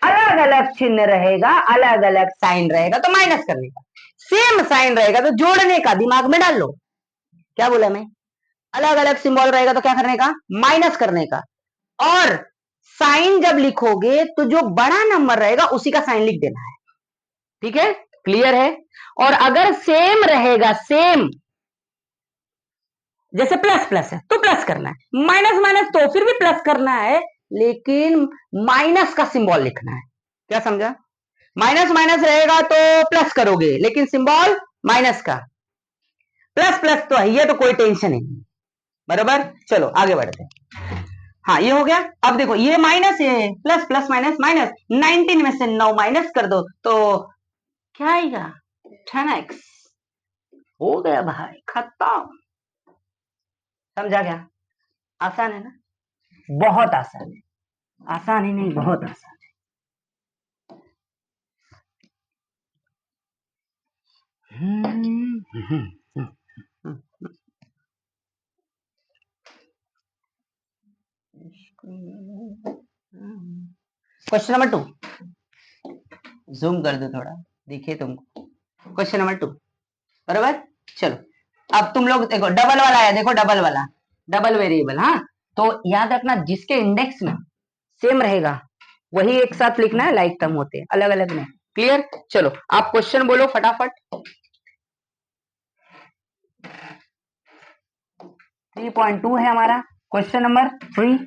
अलग अलग चिन्ह रहेगा, अलग अलग साइन रहेगा तो माइनस करने का, सेम साइन रहेगा तो जोड़ने का, दिमाग में डाल लो। क्या बोला मैं, अलग अलग सिंबल रहेगा तो क्या करने का, माइनस करने का। और साइन जब लिखोगे तो जो बड़ा नंबर रहेगा उसी का साइन लिख देना है, ठीक है, क्लियर है। और अगर सेम रहेगा, सेम जैसे प्लस प्लस है तो प्लस करना है, माइनस माइनस तो फिर भी प्लस करना है, लेकिन माइनस का सिंबल लिखना है। क्या समझा, माइनस माइनस रहेगा तो प्लस करोगे, लेकिन सिंबल माइनस का, प्लस प्लस तो है, ये तो कोई टेंशन नहीं, बराबर। चलो आगे बढ़ते हैं। हाँ ये हो गया। अब देखो ये माइनस है, प्लस प्लस माइनस माइनस, 19 में से 9 माइनस कर दो तो क्या आएगा 10x। हो गया भाई, खत्म। समझा क्या, आसान है ना, बहुत आसान है, आसान ही नहीं बहुत आसान है। क्वेश्चन नंबर 2, जूम कर दो थोड़ा, दिखे तुमको। क्वेश्चन नंबर 2, बराबर। चलो अब तुम लोग देखो, डबल वाला है, देखो डबल वाला, डबल वेरिएबल। हाँ तो याद रखना, जिसके इंडेक्स में सेम रहेगा वही एक साथ लिखना है, लाइक टर्म होते हैं, अलग अलग नहीं। क्लियर। चलो आप क्वेश्चन बोलो फटाफट। 3.2 है हमारा क्वेश्चन नंबर 3।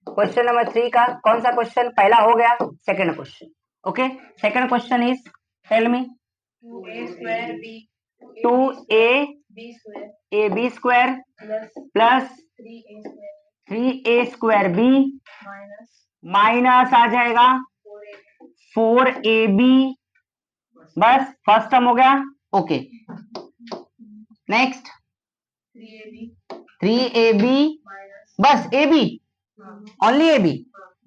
क्वेश्चन नंबर 3 का कौन सा क्वेश्चन, पहला हो गया, second question. Okay, second question is, tell me, 2ab square plus 3a square B minus आ जाएगा 4ab, बस फर्स्ट टर्म हो गया। ओके नेक्स्ट 3ab, बस ab, only ab।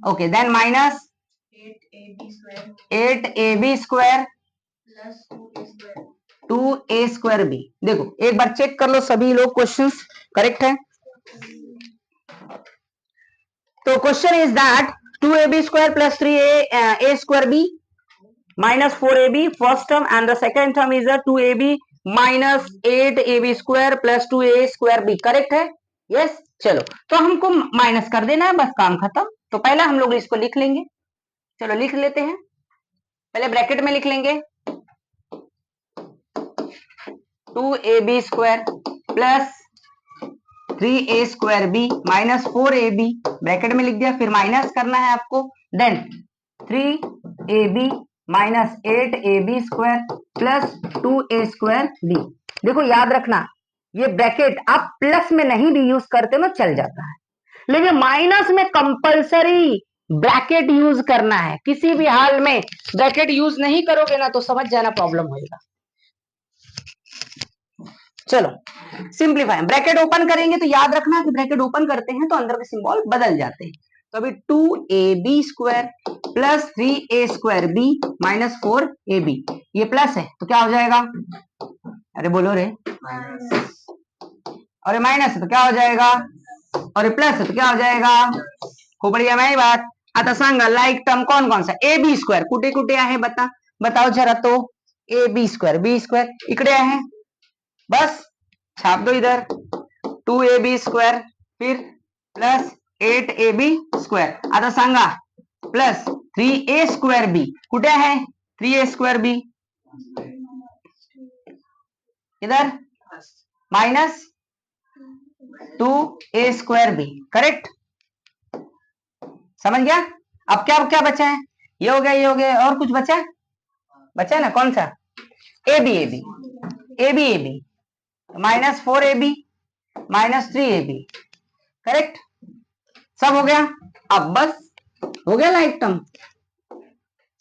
Okay then minus 8ab square 2a square b. देखो एक बार चेक कर लो सभी लोग, क्वेश्चंस करेक्ट है। तो question is that 2ab square plus 3a square b minus 4ab first term and the second term is a 2ab minus 8ab square plus 2a square b correct है? Yes yes? चलो तो हमको माइनस कर देना है, बस काम खत्म। तो पहला हम लोग इसको लिख लेंगे, चलो लिख लेते हैं। पहले ब्रैकेट में लिख लेंगे 2ab square plus 3a square b minus 4ab, bracket में लिख दिया, फिर माइनस करना है आपको, then 3ab minus 8ab square plus 2a square b। देखो याद रखना ये ब्रैकेट आप प्लस में नहीं भी यूज करते ना चल जाता है, लेकिन माइनस में कंपलसरी ब्रैकेट यूज करना है। किसी भी हाल में ब्रैकेट यूज नहीं करोगे ना तो समझ जाना प्रॉब्लम होगा। चलो सिंप्लीफाई, ब्रैकेट ओपन करेंगे तो याद रखना कि ब्रैकेट ओपन करते हैं तो अंदर के सिंबल बदल जाते हैं। तो अभी 2ab square plus 3a square b minus 4ab, ये प्लस है तो क्या हो जाएगा? अरे बोलो रे, और माइनस है तो क्या हो जाएगा? और प्लस है तो क्या हो जाएगा? खूब बढ़िया मैं बात। आता सांगा लाइक टर्म कौन कौन सा? ab स्क्वायर कुठे कुठे आहे बताओ जरा। तो ab स्क्वायर b स्क्वायर इकडे आहे, बस छाप दो इधर 2ab स्क्वायर फिर प्लस 8ab स्क्वायर। आता सांगा प्लस 3a स्क्वायर b कुठे आहे? 3a स्क्वायर b इधर minus 2a square b, correct? समझ गया? अब क्या क्या बचा है? ये हो गया, ये हो गया, और कुछ बचा है ना? कौन सा? ab minus 4ab minus 3ab, correct? सब हो गया। अब बस हो गया लाइक टर्म,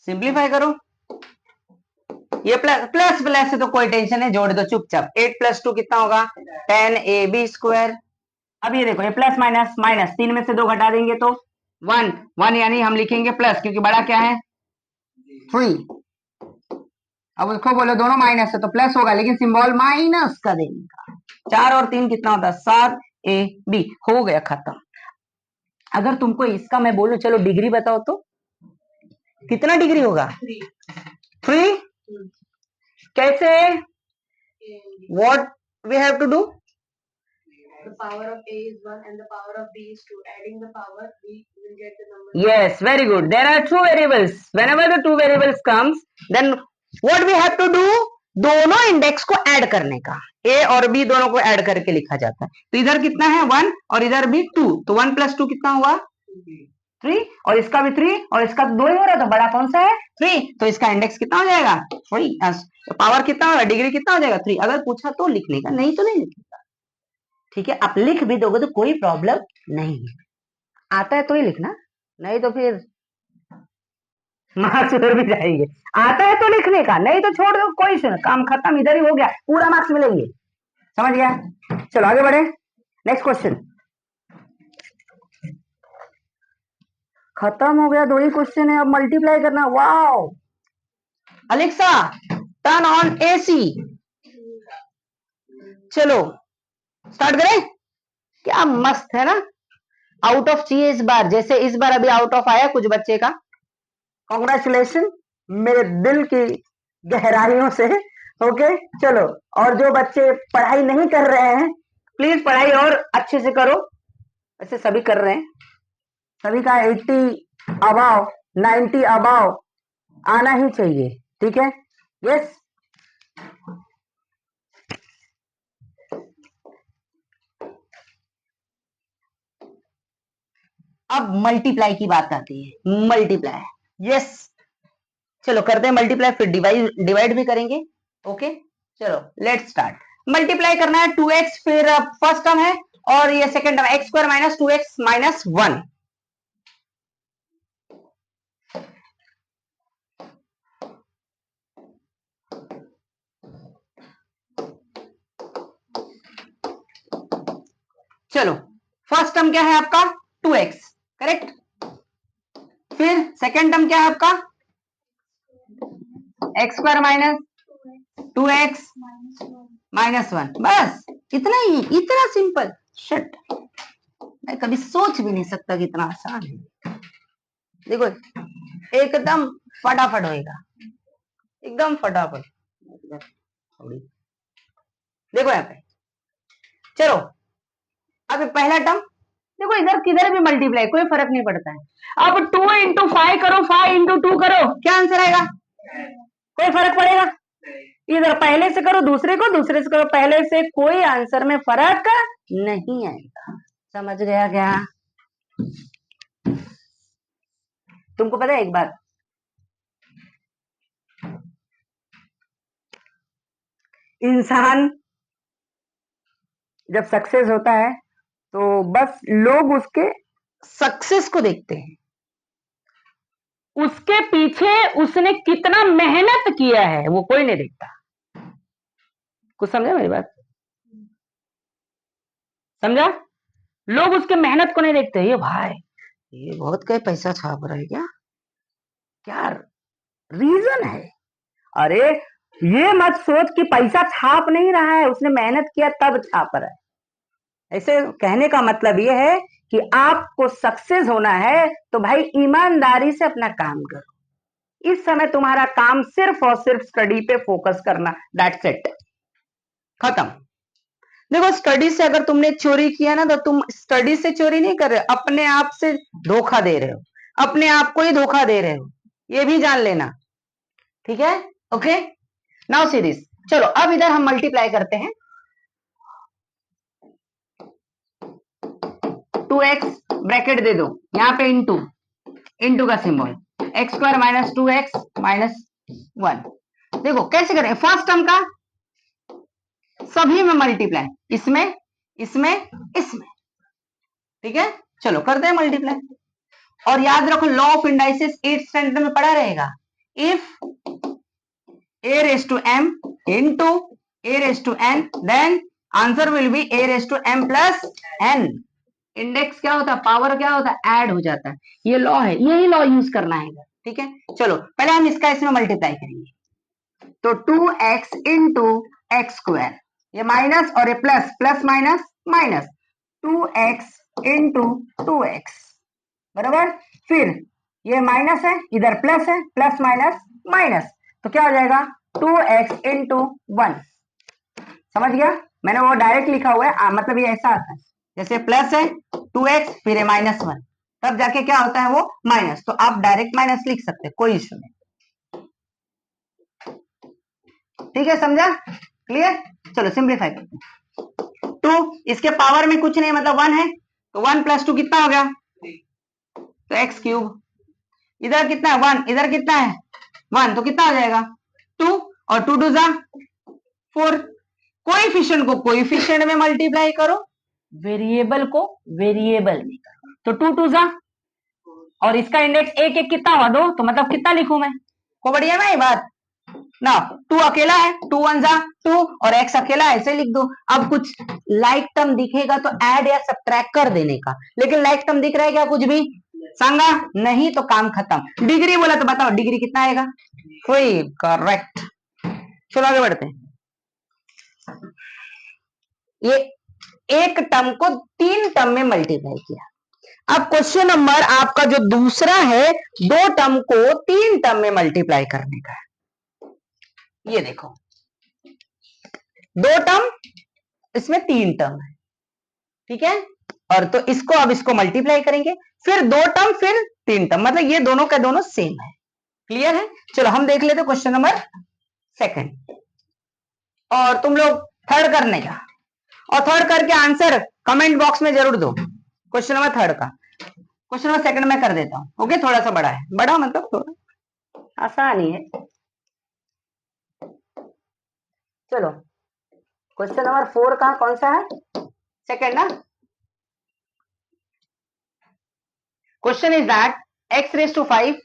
सिंप्लीफाई करो। ये प्लस प्लस प्लस से तो कोई टेंशन है, जोड़ दो चुपचाप। 8 प्लस 2 कितना होगा? 10ab square. अब ये देखो ये प्लस माइनस माइनस, 3 में से 2 घटा देंगे तो 1 यानी हम लिखेंगे प्लस, क्योंकि बड़ा क्या है? 3। अब उसको बोलो दोनों माइनस है तो प्लस होगा, लेकिन सिंबल माइनस का देने का। 4 और 3 कितना होता है? 7ab। हो गया खत्म। अगर तुमको इसका मैं बोलूं चलो डिग्री बताओ तो कितना डिग्री होगा? 3। कैसे? What we have to do? The power of a is 1 and the power of b is 2. Adding the power, we will get the number. Yes, very good. There are two variables. Whenever the two variables comes, then what we have to do? दोनों इंडेक्स को ऐड करने का, a और b दोनों को ऐड करके लिखा जाता है। तो इधर कितना है? 1 और इधर भी 2, तो 1 प्लस 2 कितना हुआ? 3, और इसका भी 3 और इसका 2 ही हो रहा था, बड़ा कौन सा है? 3, तो इसका इंडेक्स कितना हो जाएगा? 3। तो पावर कितना होगा? डिग्री कितना हो जाएगा? 3। अगर पूछा तो लिखने का, नहीं तो नहीं लिखने का, ठीक है? आप लिख भी दोगे तो कोई प्रॉब्लम नहीं है। आता है तो ही लिखना, नहीं तो फिर मार्क्स उधर भी जाएंगे। आता है तो लिखने का, नहीं तो छोड़ दो, कोई सुन, काम खत्म, इधर ही हो गया, पूरा मार्क्स मिलेंगे। समझ गया? चलो आगे बढ़े, नेक्स्ट क्वेश्चन। खत्म हो गया, 2 ही क्वेश्चन है, अब मल्टीप्लाई करना। Wow Alexa turn on AC. चलो स्टार्ट करें। क्या मस्त है ना, आउट ऑफ चाहिए इस बार, जैसे इस बार अभी आउट ऑफ आया कुछ बच्चे का, कॉन्ग्रेचुलेशन मेरे दिल की गहराइयों से। ओके चलो, और जो बच्चे पढ़ाई नहीं कर रहे हैं प्लीज पढ़ाई और अच्छे से करो। वैसे सभी कर रहे हैं, सभी का 80 अबाव 90 अबाव आना ही चाहिए, ठीक है? यस अब मल्टीप्लाई की बात आती है। मल्टीप्लाई, यस चलो करते हैं मल्टीप्लाई, फिर डिवाइड भी करेंगे। ओके चलो लेट्स स्टार्ट। मल्टीप्लाई करना है 2x, फिर फर्स्ट टर्म है और ये second term x square minus 2x minus 1। चलो फर्स्ट टर्म क्या है आपका? 2x, correct? फिर सेकंड टर्म क्या है आपका? x square minus 2x minus 1। बस इतना ही, इतना सिंपल। शट मैं कभी सोच भी नहीं सकता कि इतना आसान है। देखो एकदम फटाफट होएगा, एकदम फटाफट। देखो यहाँ पे, चलो अब पहला टर्म देखो, इधर किधर भी मल्टीप्लाई कोई फर्क नहीं पड़ता है। अब 2 इंटू 5 करो, 5 इंटू 2 करो, क्या आंसर आएगा? कोई फर्क पड़ेगा? इधर पहले से करो, दूसरे को दूसरे से करो, पहले से कोई आंसर में फर्क नहीं आएगा। समझ गया क्या? तुमको पता है एक बात, इंसान जब सक्सेस होता है तो बस लोग उसके सक्सेस को देखते हैं, उसके पीछे उसने कितना मेहनत किया है वो कोई नहीं देखता। कुछ समझा मेरी बात? समझा? लोग उसके मेहनत को नहीं देखते, ये भाई ये बहुत कई पैसा छाप रहा है, क्या रीजन है? अरे ये मत सोच कि पैसा छाप नहीं रहा है, उसने मेहनत किया तब छाप रहा है। ऐसे कहने का मतलब ये है कि आपको सक्सेस होना है तो भाई ईमानदारी से अपना काम करो। इस समय तुम्हारा काम सिर्फ और सिर्फ स्टडी पे फोकस करना, दैट्स इट, खत्म। देखो स्टडी से अगर तुमने चोरी किया ना तो तुम स्टडी से चोरी नहीं कर रहे, अपने आप से धोखा दे रहे हो, अपने आप को ही धोखा दे रहे हो, ये भी जान लेना, ठीक है? Okay, now see this. चलो अब इधर हम मल्टीप्लाई करते हैं, 2x ब्रैकेट दे दो यहाँ पे, इंटू इंटू का symbol, x square minus 2x minus 1। देखो कैसे करें, फर्स्ट टर्म का सभी में मल्टीप्लाई, इसमें इसमें इसमें, ठीक है? चलो करते हैं मल्टीप्लाई। और याद रखो law of indices 8th standard में पढ़ा रहेगा, if a raised to m into a raised to n then answer will be a raised to m plus n। Index क्या होता है, पावर क्या होता है, ऐड हो जाता है, ये लॉ है, यही लॉ यूज करना है, ठीक है? चलो पहले हम इसका इसमें मल्टीप्लाई करेंगे, तो 2x इंटू एक्स स्क्वायर, ये माइनस और ये plus, plus minus minus, 2x into 2x बराबर, फिर ये माइनस है, इधर प्लस है, प्लस माइनस माइनस, तो क्या हो जाएगा 2x इंटू 1। समझ गया? मैंने वो डायरेक्ट लिखा हुआ है, मतलब ये ऐसा आता है जैसे प्लस है 2x फिर माइनस 1, तब जाके क्या होता है वो माइनस, तो आप डायरेक्ट माइनस लिख सकते हैं, कोई इश्यू नहीं, ठीक है? समझा? क्लियर? चलो सिंप्लीफाई करते हैं। 2 इसके पावर में कुछ नहीं मतलब 1 है, तो 1 प्लस 2 कितना हो गया, तो एक्स क्यूब। इधर कितना है 1, इधर कितना है 1, तो कितना हो जाएगा 2, और 2 2 जा 4। कोएफिशिएंट को कोएफिशिएंट में मल्टीप्लाई करो, वेरिएबल को वेरिएबल में करो, तो 2 2 जा, और इसका इंडेक्स एक एक कितना हुआ 2, तो मतलब कितना लिखूं मैं, को बढ़िया ना ये बात ना, 2 अकेला है, 2 1 जा 2, और x अकेला ऐसे लिख दो। अब कुछ लाइक टर्म दिखेगा तो ऐड या सब्ट्रैक्ट कर देने का, लेकिन लाइक टर्म दिख रहा है क्या कुछ भी, सांगा नहीं, तो काम खत्म। डिग्री बोला तो बताओ डिग्री कितना आएगा, कोई करेक्ट। चलो आगे बढ़ते हैं, ये एक टर्म को 3 टर्म में मल्टीप्लाई किया। अब क्वेश्चन नंबर आपका जो दूसरा है, 2 टर्म को 3 टर्म में मल्टीप्लाई करने का है। ये देखो 2 टर्म, इसमें 3 टर्म है, ठीक है? और तो इसको अब इसको मल्टीप्लाई करेंगे, फिर 2 टर्म फिर 3 टर्म, मतलब ये दोनों का दोनों सेम है। क्लियर है? चलो हम देख लेते क्वेश्चन नंबर 2, और तुम लोग थर्ड करने का, और थर्ड करके आंसर कमेंट बॉक्स में जरूर दो। क्वेश्चन नंबर 3 का, क्वेश्चन नंबर 2 में कर देता हूं, ओके? थोड़ा सा बड़ा है, बड़ा मतलब थोड़ा आसान ही है। चलो क्वेश्चन नंबर 4 का कौन सा है, 2 ना? Question is that x raise to 5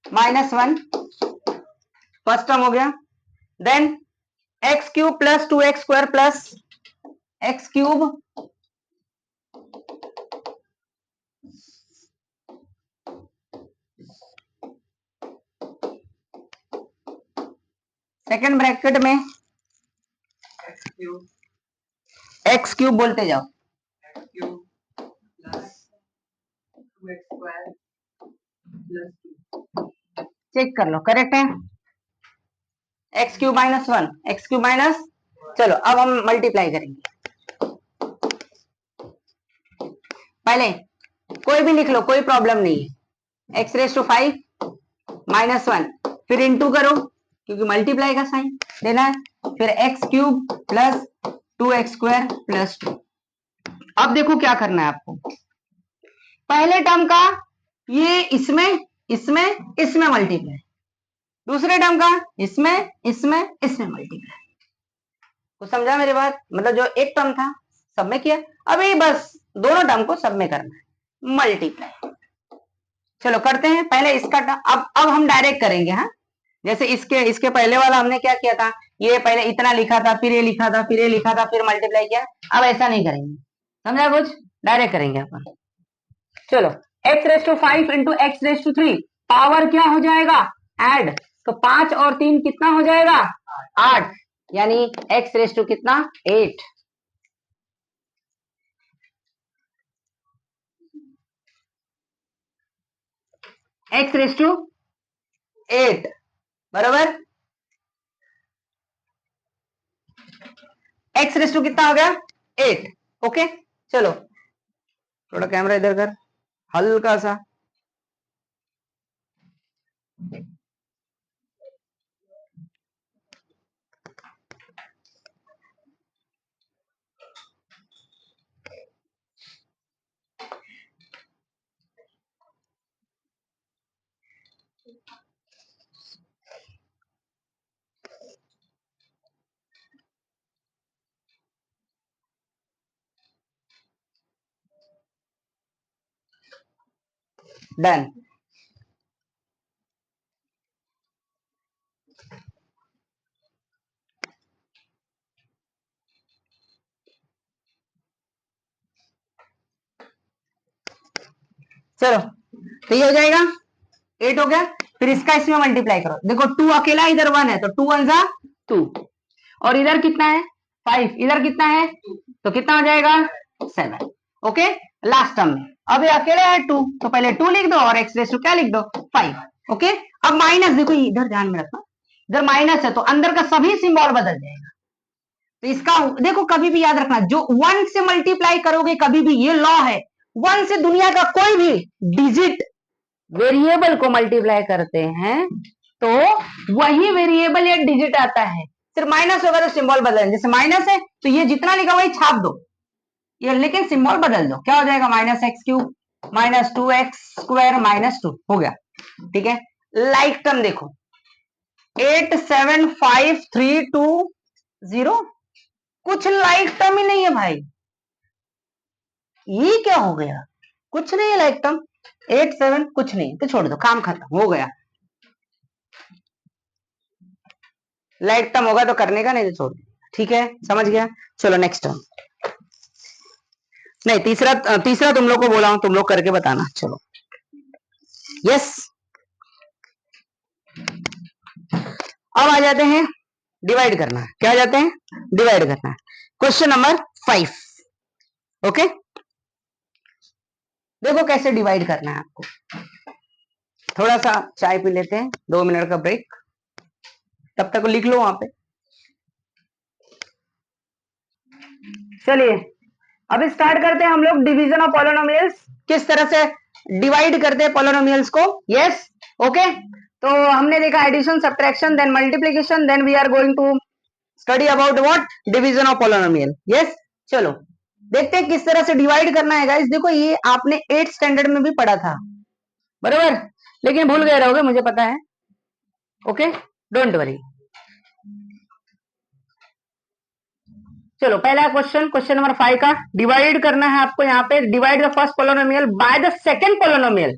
minus 1 first term हो गया, then x cube plus 2x square plus x cube, second bracket में x क्यूब बोलते जाओ, चेक कर लो, करेक्ट है। X cube minus 1, x cube minus, चलो अब हम मल्टीप्लाई करेंगे। पहले कोई भी लिख लो, कोई प्रॉब्लम नहीं है। एक्स रेस टू 5 माइनस 1, फिर इंटू करो क्योंकि मल्टीप्लाई का साइन देना है, फिर x cube plus 2x square plus 2। अब देखो क्या करना है आपको, पहले टर्म का ये इसमें इसमें इसमें मल्टीप्लाई, दूसरे टर्म का इसमें इसमें इसमें मल्टीप्लाई। तो समझा मेरी बात, मतलब जो एक टर्म था सब में किया, अभी बस दोनों टर्म को सब में करना है मल्टीप्लाई। चलो करते हैं पहले इसका टर्म, अब हम डायरेक्ट करेंगे। हाँ, जैसे इसके पहले वाला हमने क्या किया था, ये पहले इतना लिखा था, फिर ये लिखा था, फिर ये लिखा था, फिर मल्टीप्लाई किया। अब ऐसा नहीं करेंगे, समझा, कुछ डायरेक्ट करेंगे अपन। चलो x raise to 5 into x raise to 3, power क्या हो जाएगा, ऐड, तो 5 और 3 कितना हो जाएगा, 8, यानी एक्स रेस टू कितना, 8। एक्स रेस टू 8 बराबर एक्स रेस टू कितना हो गया, 8। ओके, चलो थोड़ा कैमरा इधर कर, हल्का सा। डन। चलो तो ये हो जाएगा 8 हो गया, फिर इसका इसमें मल्टीप्लाई करो। देखो 2 अकेला इधर 1 है, तो 2 1 जा 2, और इधर कितना है 5, इधर कितना है, तो कितना हो जाएगा 7। ओके, लास्ट टर्म में अब ये अकेले है 2, तो पहले 2 लिख दो और एक्स रेस टू क्या लिख दो 5। ओके, अब माइनस, देखो इधर ध्यान में रखना, इधर माइनस है तो अंदर का सभी सिंबल बदल जाएगा। तो इसका देखो कभी भी याद रखना, जो 1 से मल्टीप्लाई करोगे कभी भी, ये लॉ है, 1 से दुनिया का कोई भी डिजिट वेरिएबल को मल्टीप्लाई करते हैं तो वही वेरिएबल या डिजिट आता है। सिर्फ माइनस होगा तो सिंबल बदल, जैसे माइनस है तो ये जितना लिखा वही छाप दो, ये लेकिन सिंबल बदल दो, क्या हो जाएगा minus x cube minus 2x square minus 2 हो गया। ठीक है, लाइक टर्म देखो 8 7 5 3 2 0, कुछ लाइक टर्म ही नहीं है भाई, ये क्या हो गया, कुछ नहीं है लाइक टर्म, 8 7 कुछ नहीं, तो छोड़ दो, काम खत्म हो गया। लाइक टर्म होगा तो करने का, नहीं तो छोड़ दो। ठीक है, समझ गया। चलो नेक्स्ट टर्म, नहीं तीसरा तुम लोग को बोला हूं, तुम लोग करके बताना। चलो यस, अब आ जाते हैं डिवाइड करना है, क्या आ जाते हैं, डिवाइड करना है। Question number 5। ओके, देखो कैसे डिवाइड करना है आपको। थोड़ा सा चाय पी लेते हैं, 2 मिनट का ब्रेक, तब तक लिख लो वहां पे। चलिए अब स्टार्ट करते हैं हम लोग डिवीजन ऑफ पॉलिनोमियल्स, किस तरह से डिवाइड करते हैं पॉलिनोमियल्स को। यस, ओके, तो हमने देखा addition, subtraction, then multiplication, then we are going to study about what, division of polynomial. Yes, चलो देखते हैं किस तरह से डिवाइड करना है गाइस। देखो ये आपने 8th स्टैंडर्ड में भी पढ़ा था बराबर, लेकिन भूल गए रहोगे मुझे पता है। Okay, don't worry. चलो पहला क्वेश्चन, क्वेश्चन नंबर 5 का डिवाइड करना है आपको। यहाँ पे divide the first polynomial by the second polynomial,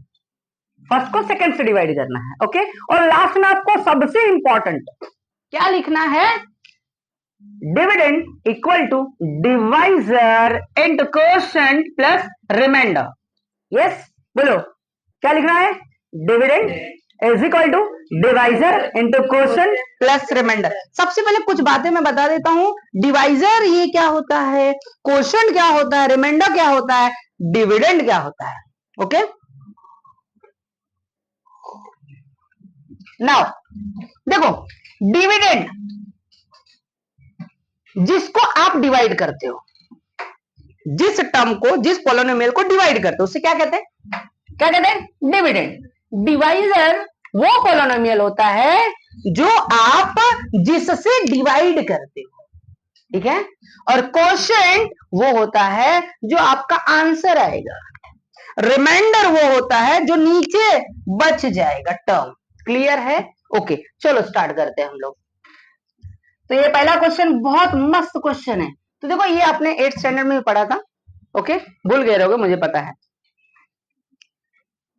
first को सेकंड से डिवाइड करना है। ओके, और लास्ट में आपको सबसे इंपॉर्टेंट क्या लिखना है, dividend equal to divisor into quotient plus reminder. Yes, बोलो क्या लिखना है, dividend is equal to divisor into quotient plus reminder. सबसे पहले कुछ बातें मैं बता देता हूं, डिवाइजर ये क्या होता है, कोशेंट क्या होता है, रिमाइंडर क्या होता है, डिविडेंड क्या होता है। ओके, नाउ देखो, डिविडेंड जिसको आप डिवाइड करते हो, जिस टर्म को, जिस पॉलिनोमियल को डिवाइड करते हो, उसे क्या कहते हैं? क्या कहते हैं? डिविडेंड। डिवाइजर वो पॉलिनोमियल होता है जो आप जिससे डिवाइड करते हो, ठीक है? और कोशेंट वो होता है जो आपका आंसर आएगा। रिमाइंडर वो होता है जो नीचे बच जाएगा टर्म। क्लियर है? ओके, चलो स्टार्ट करते हैं हम लोग। तो ये पहला क्वेश्चन बहुत मस्त क्वेश्चन है। तो देखो, ये आपने 8th स्टैंडर्ड में भी पढ़ा था। ओके, भूल गए रहोगे, मुझे पता है,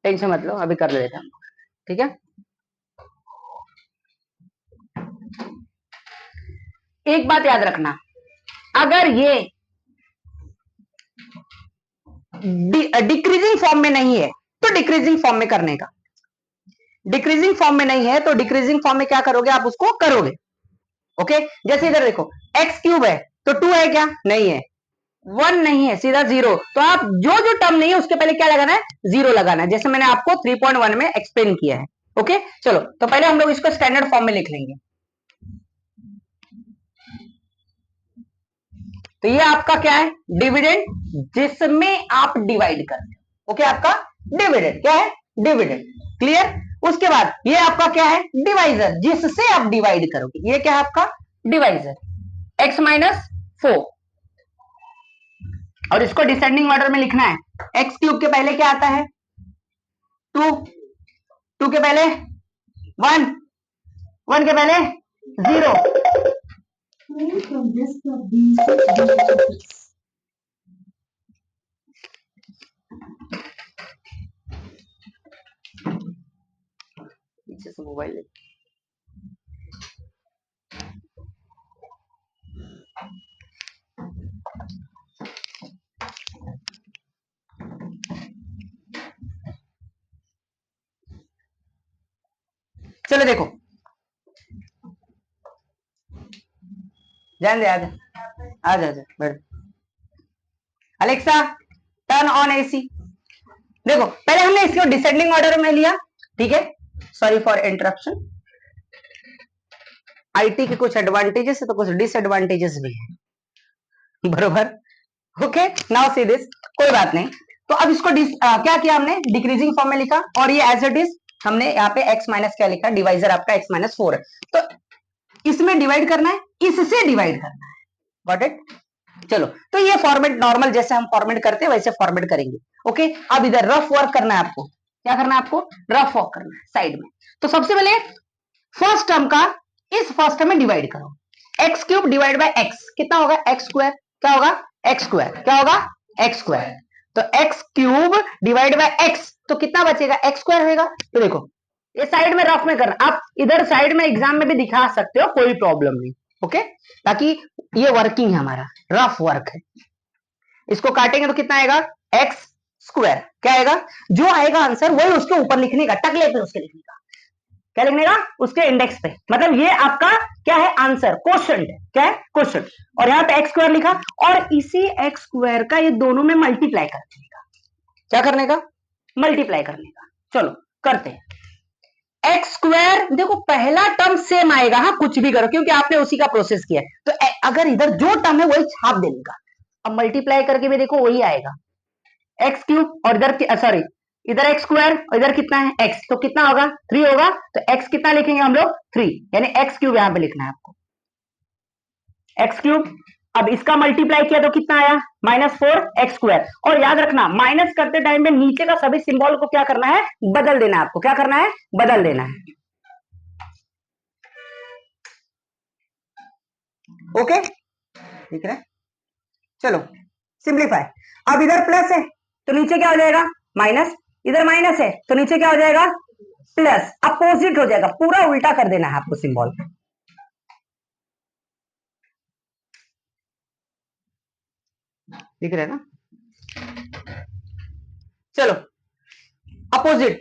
टेंशन मत लो, अभी कर लेते हैं, ठीक है? एक बात याद रखना, अगर ये डिक्रीजिंग फॉर्म में नहीं है तो डिक्रीजिंग फॉर्म में करने का, डिक्रीजिंग फॉर्म में नहीं है तो डिक्रीजिंग फॉर्म में क्या करोगे आप? उसको करोगे। ओके, जैसे इधर देखो, एक्स क्यूब है तो 2 है क्या? नहीं है। 1 नहीं है, सीधा 0। तो आप जो जो टर्म नहीं है उसके पहले क्या लगाना है? 0 लगाना है, जैसे मैंने आपको 3.1 में एक्सप्लेन किया है। ओके, चलो, तो पहले हम लोग इसको स्टैंडर्ड फॉर्म में लिख लेंगे। तो ये आपका क्या है? डिविडेंड, जिसमें आप डिवाइड करते हो। ओके, आपका डिविडेंड क्या है? डिविडेंड। क्लियर? उसके बाद ये आपका क्या है? डिवाइजर, जिससे आप डिवाइड करोगे। ये क्या है आपका? Divisor, x minus 4। और इसको डिसेंडिंग ऑर्डर में लिखना है। एक्स क्यूब के पहले क्या आता है? 2, 2 के पहले 1, 1 के पहले 0। पीछे से मोबाइल चलो देखो, जान दे, आजा आजा आजा, बैठ। Alexa turn on AC. देखो, पहले हमने इसको डिसेंडिंग ऑर्डर में लिया, ठीक है? Sorry for interruption. आईटी के कुछ एडवांटेजेस है तो कुछ डिसएडवांटेजेस भी है, बरोबर? ओके, नाउ सी दिस, कोई बात नहीं। तो अब इसको क्या किया हमने? डिक्रीजिंग फॉर्म में लिखा, और ये एज इट इज हमने यहाँ पे x माइनस क्या लिखा? डिवाइजर आपका x माइनस 4 है, तो इसमें डिवाइड करना है, इससे डिवाइड करना है। Got it? चलो, तो ये फॉर्मेट नॉर्मल जैसे हम फॉर्मेट करते हैं वैसे फॉर्मेट करेंगे। ओके, अब इधर रफ वर्क करना है आपको। क्या करना है आपको? रफ वर्क करना है साइड में। तो सबसे पहले फर्स्ट टर्म का इस फर्स्ट टर्म में डिवाइड करो। X cube divide by x कितना होगा? X square. क्या होगा? X square. क्या होगा? X square. तो x cube divide by x, तो कितना बचेगा? एक्स स्क्वायर होगा। तो देखो, ये साइड में रफ में करना, आप इधर साइड में एग्जाम में भी दिखा सकते हो, कोई प्रॉब्लम नहीं। ओके, ताकि ये वर्किंग है, हमारा रफ वर्क है। इसको काटेंगे तो कितना आएगा? X square. क्या आएगा? जो आएगा आंसर वही उसके ऊपर लिखने का, टकले पे उसके लिखने का। क्या लिखने का? उसके इंडेक्स पे। मतलब ये आपका क्या है? आंसर, क्वोशंट है। क्या है? क्वोशंट। और यहाँ पे एक्स स्क्वायर लिखा, और इसी एक्स स्क्वायर का ये दोनों में मल्टीप्लाई करने का। क्या करने का? मल्टीप्लाई करने का। चलो करते हैं। एक्स स्क्वायर, देखो पहला टर्म सेम आएगा, हाँ कुछ भी करो, क्योंकि आपने उसी का प्रोसेस किया है। तो अगर इधर जो टर्म है वही छाप देने का। अब मल्टीप्लाई करके भी देखो वही आएगा, एक्स क्यूब, और इधर सॉरी, इधर एक्स स्क्वायर और इधर कितना है? एक्स, तो कितना होगा? 3 होगा। तो एक्स कितना लिखेंगे हम लोग? 3, यानी एक्स क्यूब यहां पे लिखना है आपको, एक्स क्यूब। अब इसका मल्टीप्लाई किया तो कितना आया? -4 एक्स स्क्वायर। और याद रखना, माइनस करते टाइम में नीचे का सभी सिंबल को क्या करना है? बदल देना है आपको। क्या करना है? बदल देना है। ओके, ठीक है? चलो सिंप्लीफाई। अब इधर प्लस है तो नीचे क्या हो जाएगा? माइनस। इधर माइनस है तो नीचे क्या हो जाएगा? प्लस। अपोजिट हो जाएगा, पूरा उल्टा कर देना है आपको सिंबल। दिख रहा है ना? चलो अपोजिट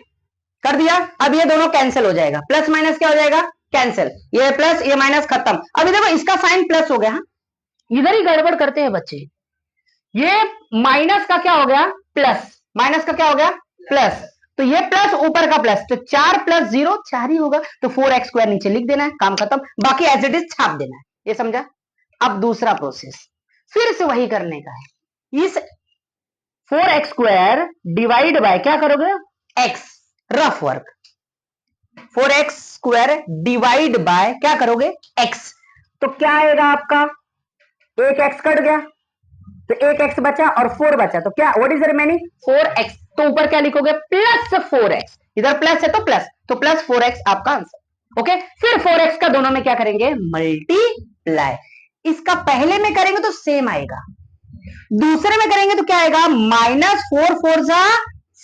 कर दिया। अब ये दोनों कैंसिल हो जाएगा, प्लस माइनस क्या हो जाएगा? कैंसिल। ये प्लस ये माइनस खत्म। अभी देखो इसका साइन प्लस हो गया, हाँ? इधर ही गड़बड़ करते हैं बच्चे। ये माइनस का क्या हो गया? प्लस। माइनस का क्या हो गया? प्लस। तो ये प्लस ऊपर का प्लस, तो 4 प्लस 0 4 ही होगा, तो 4x² नीचे लिख देना है, काम खत्म, बाकी एज इट इज छाप देना है, ये समझा। अब दूसरा प्रोसेस फिर से वही करने का है, इस 4x² डिवाइड बाय क्या करोगे, x, rough work, 4x² divide by क्या करोगे, x, तो क्या आएगा आपका, एक x कट गया तो एक x बचा और 4 बचा, तो क्या what is the remaining, 4x, तो ऊपर क्या लिखोगे, प्लस 4x, इधर प्लस है तो प्लस 4x आपका आंसर। ओके, फिर 4x का दोनों में क्या करेंगे, मल्टीप्लाई, इसका पहले में करेंगे तो सेम आएगा, दूसरे में करेंगे तो क्या आएगा, -4 4 जा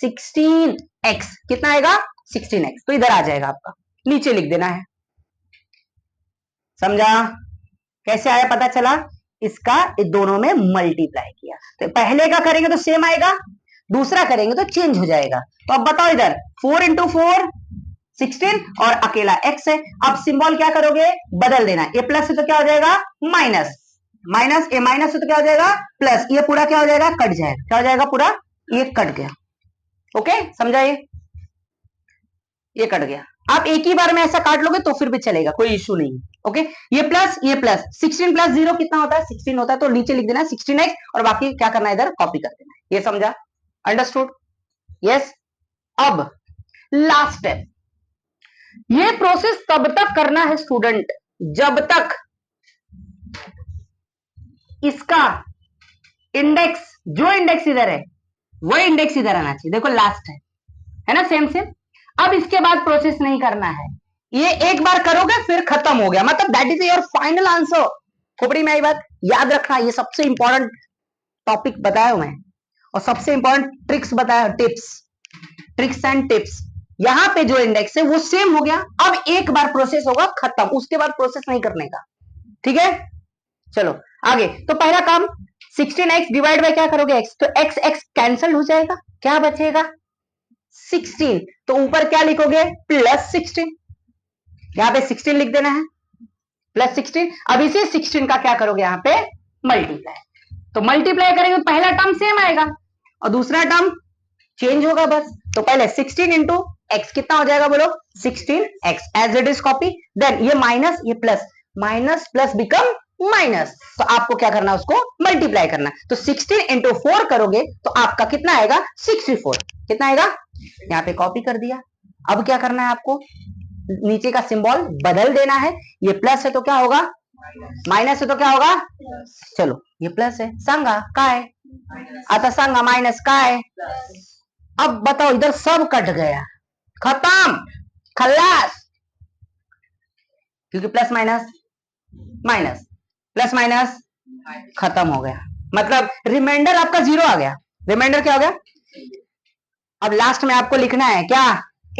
16x, कितना आएगा 16x, तो इधर आ जाएगा आपका, नीचे लिख देना है, समझा, कैसे आया पता चला, इसका इस दोनों में मल्टीप्लाई किया, तो पहले का करेंगे तो सेम आएगा, दूसरा करेंगे तो चेंज हो जाएगा, तो अब बताओ इधर 4 × 4 16 और अकेला x है, अब सिंबल क्या करोगे, बदल देना, ये प्लस है तो क्या हो जाएगा माइनस, माइनस ए माइनस है तो क्या हो जाएगा प्लस, ये पूरा क्या हो जाएगा, कट जाएगा, क्या हो जाएगा पूरा, ये कट गया, ओके समझा, ये कट गया, आप एक ही बार में ऐसा काट लोगे तो फिर भी चलेगा, कोई इशू नहीं, ओके, ये प्लस 16 + 0 कितना होता है, 16 होता है, तो नीचे लिख देना 16x और बाकी क्या करना है, इधर कॉपी कर देना है, ये समझा, अंडरस्टूड, यस। अब लास्ट स्टेप, ये प्रोसेस तब तक करना है स्टूडेंट जब तक इसका इंडेक्स, जो इंडेक्स इधर है वो इंडेक्स इधर आना चाहिए, देखो लास्ट है ना, सेम सेम, अब इसके बाद प्रोसेस नहीं करना है, ये एक बार करोगे फिर खत्म हो गया, मतलब that is your final answer, खोपड़ी में आई बात याद रखना, ये सबसे इंपॉर्टेंट टॉपिक बताया मैं, और सबसे इंपॉर्टेंट ट्रिक्स बताया, ट्रिक्स एंड टिप्स, यहां पे जो इंडेक्स है वो सेम हो गया, अब एक बार प्रोसेस होगा खत्म, उसके बाद प्रोसेस नहीं करने का, ठीक है, चलो आगे, तो पहला काम 16x डिवाइड बाय क्या करोगे, x, तो x x कैंसिल हो जाएगा, क्या बचेगा 16, तो ऊपर क्या लिखोगे +16, यहां पे 16 लिख देना है, +16, अब इसे 16 का क्या करोगे यहाँ पे मल्टीप्लाई, तो मल्टीप्लाई करेंगे तो पहला टर्म सेम आएगा और दूसरा टर्म चेंज होगा बस, तो पहले 16 × x कितना हो जाएगा बोलो 16x, as it is copy, then ये माइनस ये plus, minus plus become minus, तो आपको क्या करना है उसको मल्टीप्लाई करना, तो 16 × 4 करोगे तो आपका कितना आएगा 64, कितना आएगा, यहाँ पे कॉपी कर दिया, अब क्या करना है आपको, नीचे का सिंबल बदल देना है, ये प्लस है तो क्या होगा माइनस है तो क्या होगा, चलो ये प्लस है, सांगा काय आता, सांगा माइनस काय, अब बताओ इधर सब कट गया, खत्म, खल्लास, क्योंकि plus minus minus plus minus खत्म हो गया, मतलब रिमाइंडर आपका 0 आ गया, रिमाइंडर क्या हो गया, अब लास्ट में आपको लिखना है क्या,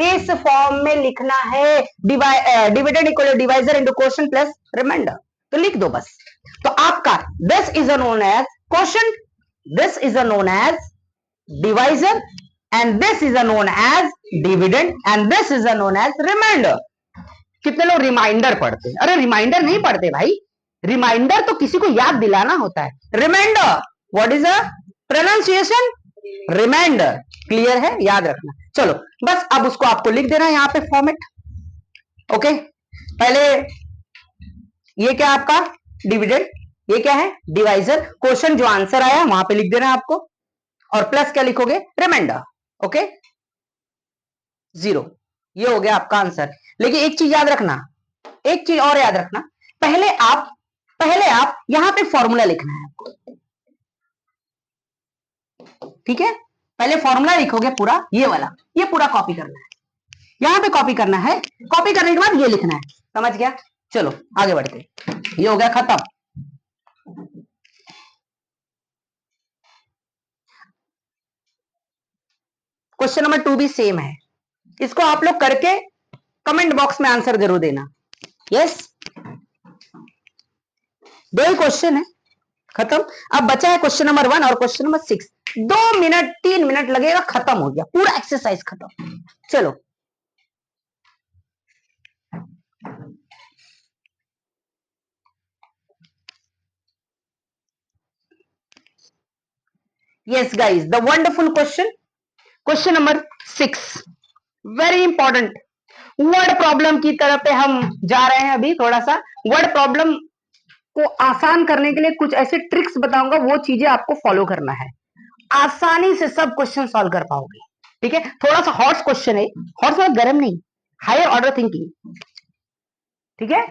इस फॉर्म में लिखना है, dividend equal to divisor into quotient plus reminder, तो लिख दो बस, तो आपका this is known as quotient, this is known as divisor and this is known as dividend and this is known as reminder. कितने लोग रिमाइंडर पढ़ते हैं, अरे रिमाइंडर नहीं पढ़ते भाई, रिमाइंडर तो किसी को याद दिलाना होता है, reminder what is the pronunciation, reminder, clear है, याद रखना, चलो बस अब उसको आपको लिख देना है यहाँ पे फॉर्मेट, ओके, पहले ये क्या आपका डिविडेंड, ये क्या है डिवाइजर, क्वेश्चन जो आंसर आया वहां पे लिख देना है आपको, और प्लस क्या लिखोगे रिमाइंडर, ओके 0, ये हो गया आपका आंसर, लेकिन एक चीज याद रखना, एक चीज और याद रखना, पहले आप यहां पे फॉर्मूला लिखना है आपको, ठीक है, पहले फॉर्मूला लिखोगे पूरा, ये वाला, ये पूरा कॉपी करना है, यहां पे कॉपी करना है, कॉपी करने के बाद ये लिखना है, समझ गया, चलो आगे बढ़ते, ये हो गया खत्म। क्वेश्चन नंबर 2 भी सेम है, इसको आप लोग करके कमेंट बॉक्स में आंसर जरूर देना, यस, 2 ही क्वेश्चन है, खत्म, अब बचा है क्वेश्चन नंबर 1 और क्वेश्चन नंबर 6, 2 मिनट 3 मिनट लगेगा, खत्म हो गया पूरा एक्सरसाइज खत्म, चलो yes guys, the wonderful question, question number 6, very important, word problem की तरफ पे हम जा रहे हैं। अभी थोड़ा सा वर्ड प्रॉब्लम को आसान करने के लिए कुछ ऐसे ट्रिक्स बताऊंगा, वो चीजें आपको फॉलो करना है, आसानी से सब क्वेश्चन सॉल्व कर पाओगे। ठीक है, थोड़ा सा हॉर्स क्वेश्चन है, हॉर्स मतलब गर्म नहीं, हायर ऑर्डर थिंकिंग। ठीक है,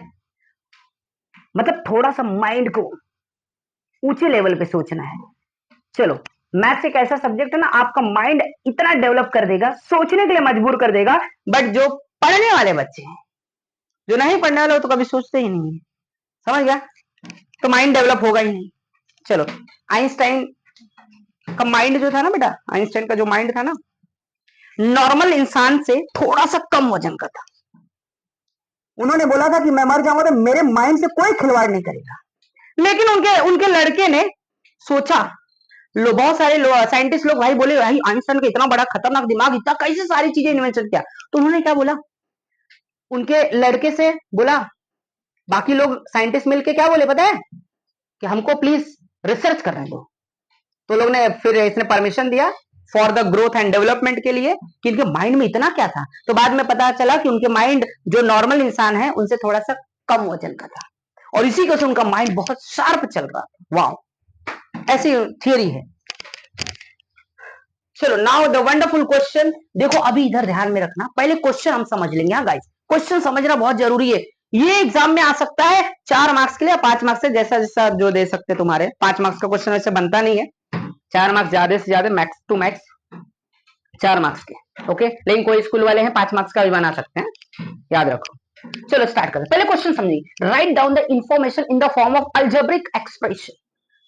मतलब थोड़ा सा माइंड को ऊंचे लेवल पे सोचना है। चलो, मैथ्स एक ऐसा सब्जेक्ट है ना, आपका माइंड इतना डेवलप कर देगा, सोचने के लिए मजबूर कर देगा। बट जो पढ़ने वाले बच्चे हैं, जो नहीं पढ़ने वाले, तो कभी सोचते ही नहीं है, समझ गया, तो माइंड डेवलप होगा ही नहीं। चलो, आइंस्टाइन का माइंड जो था ना बेटा, आइंस्टाइन का जो माइंड था ना, नॉर्मल इंसान से थोड़ा सा कम वजन का था। उन्होंने बोला था कि मैं मर जाऊंगा तो मेरे माइंड से कोई खिलवाड़ नहीं करेगा। लेकिन उनके लड़के ने सोचा, बहुत सारे साइंटिस्ट लोग भाई बोले, भाई आइंस्टाइन का इतना बड़ा खतरनाक दिमाग, इतना कैसे सारी चीजें इन्वेंशन किया। तो उन्होंने क्या बोला, उनके लड़के से बोला, बाकी लोग साइंटिस्ट मिलके क्या बोले पता है, कि हमको प्लीज रिसर्च करने दो। तो लोग ने फिर इसने परमिशन दिया for the growth and development के लिए, कि इनके माइंड में इतना क्या था। तो बाद में पता चला कि उनके माइंड जो नॉर्मल इंसान है उनसे थोड़ा सा कम वजन का था, और इसी वजह से उनका माइंड बहुत शार्प चल रहा था। वाओ, ऐसी थियरी है। चलो, नाउ द वंडरफुल क्वेश्चन। देखो, अभी इधर ध्यान में रखना, पहले क्वेश्चन हम समझ लेंगे। हाँ गाइस, क्वेश्चन समझना बहुत जरूरी है। ये एग्जाम में आ सकता है 4 मार्क्स के लिए, 5 मार्क्स से, जैसा जैसा जो दे सकते तुम्हारे। 5 मार्क्स का क्वेश्चन वैसे बनता नहीं है, 4 मार्क्स ज्यादा से ज्यादा, मैक्स टू मैक्स 4 मार्क्स के। ओके, लेकिन कोई स्कूल वाले हैं 5 मार्क्स का भी बना सकते हैं, याद रखो। चलो स्टार्ट करें, पहले क्वेश्चन समझिए। Write down the information in the form of algebraic expression.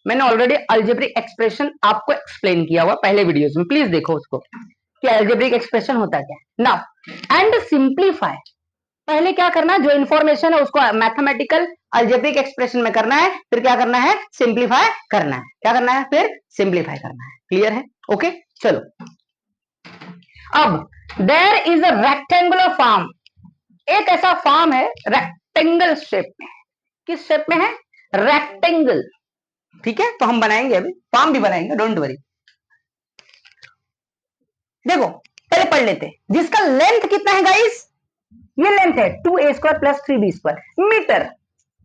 मैंने ऑलरेडी अल्जेब्रिक एक्सप्रेशन आपको एक्सप्लेन किया हुआ पहले वीडियोस में, प्लीज देखो उसको, कि अल्जेब्रिक एक्सप्रेशन होता क्या है। नाउ एंड सिंप्लीफाई, पहले क्या करना है, जो इंफॉर्मेशन है उसको मैथमेटिकल अल्जेब्रिक एक्सप्रेशन में करना है, फिर क्या करना है, सिंप्लीफाई करना है। क्या करना है, फिर सिंप्लीफाई करना है। क्लियर है? ओके, चलो। अब there is a rectangular farm, एक ऐसा फॉर्म है रेक्टेंगल शेप में। किस शेप में है? रेक्टेंगल। ठीक है, तो हम बनाएंगे, अभी फॉर्म भी बनाएंगे, डोंट वरी। देखो, पहले पढ़ लेते हैं। जिसका लेंथ कितना है गाइस, ये लेंथ है 2a² + 3b² मीटर।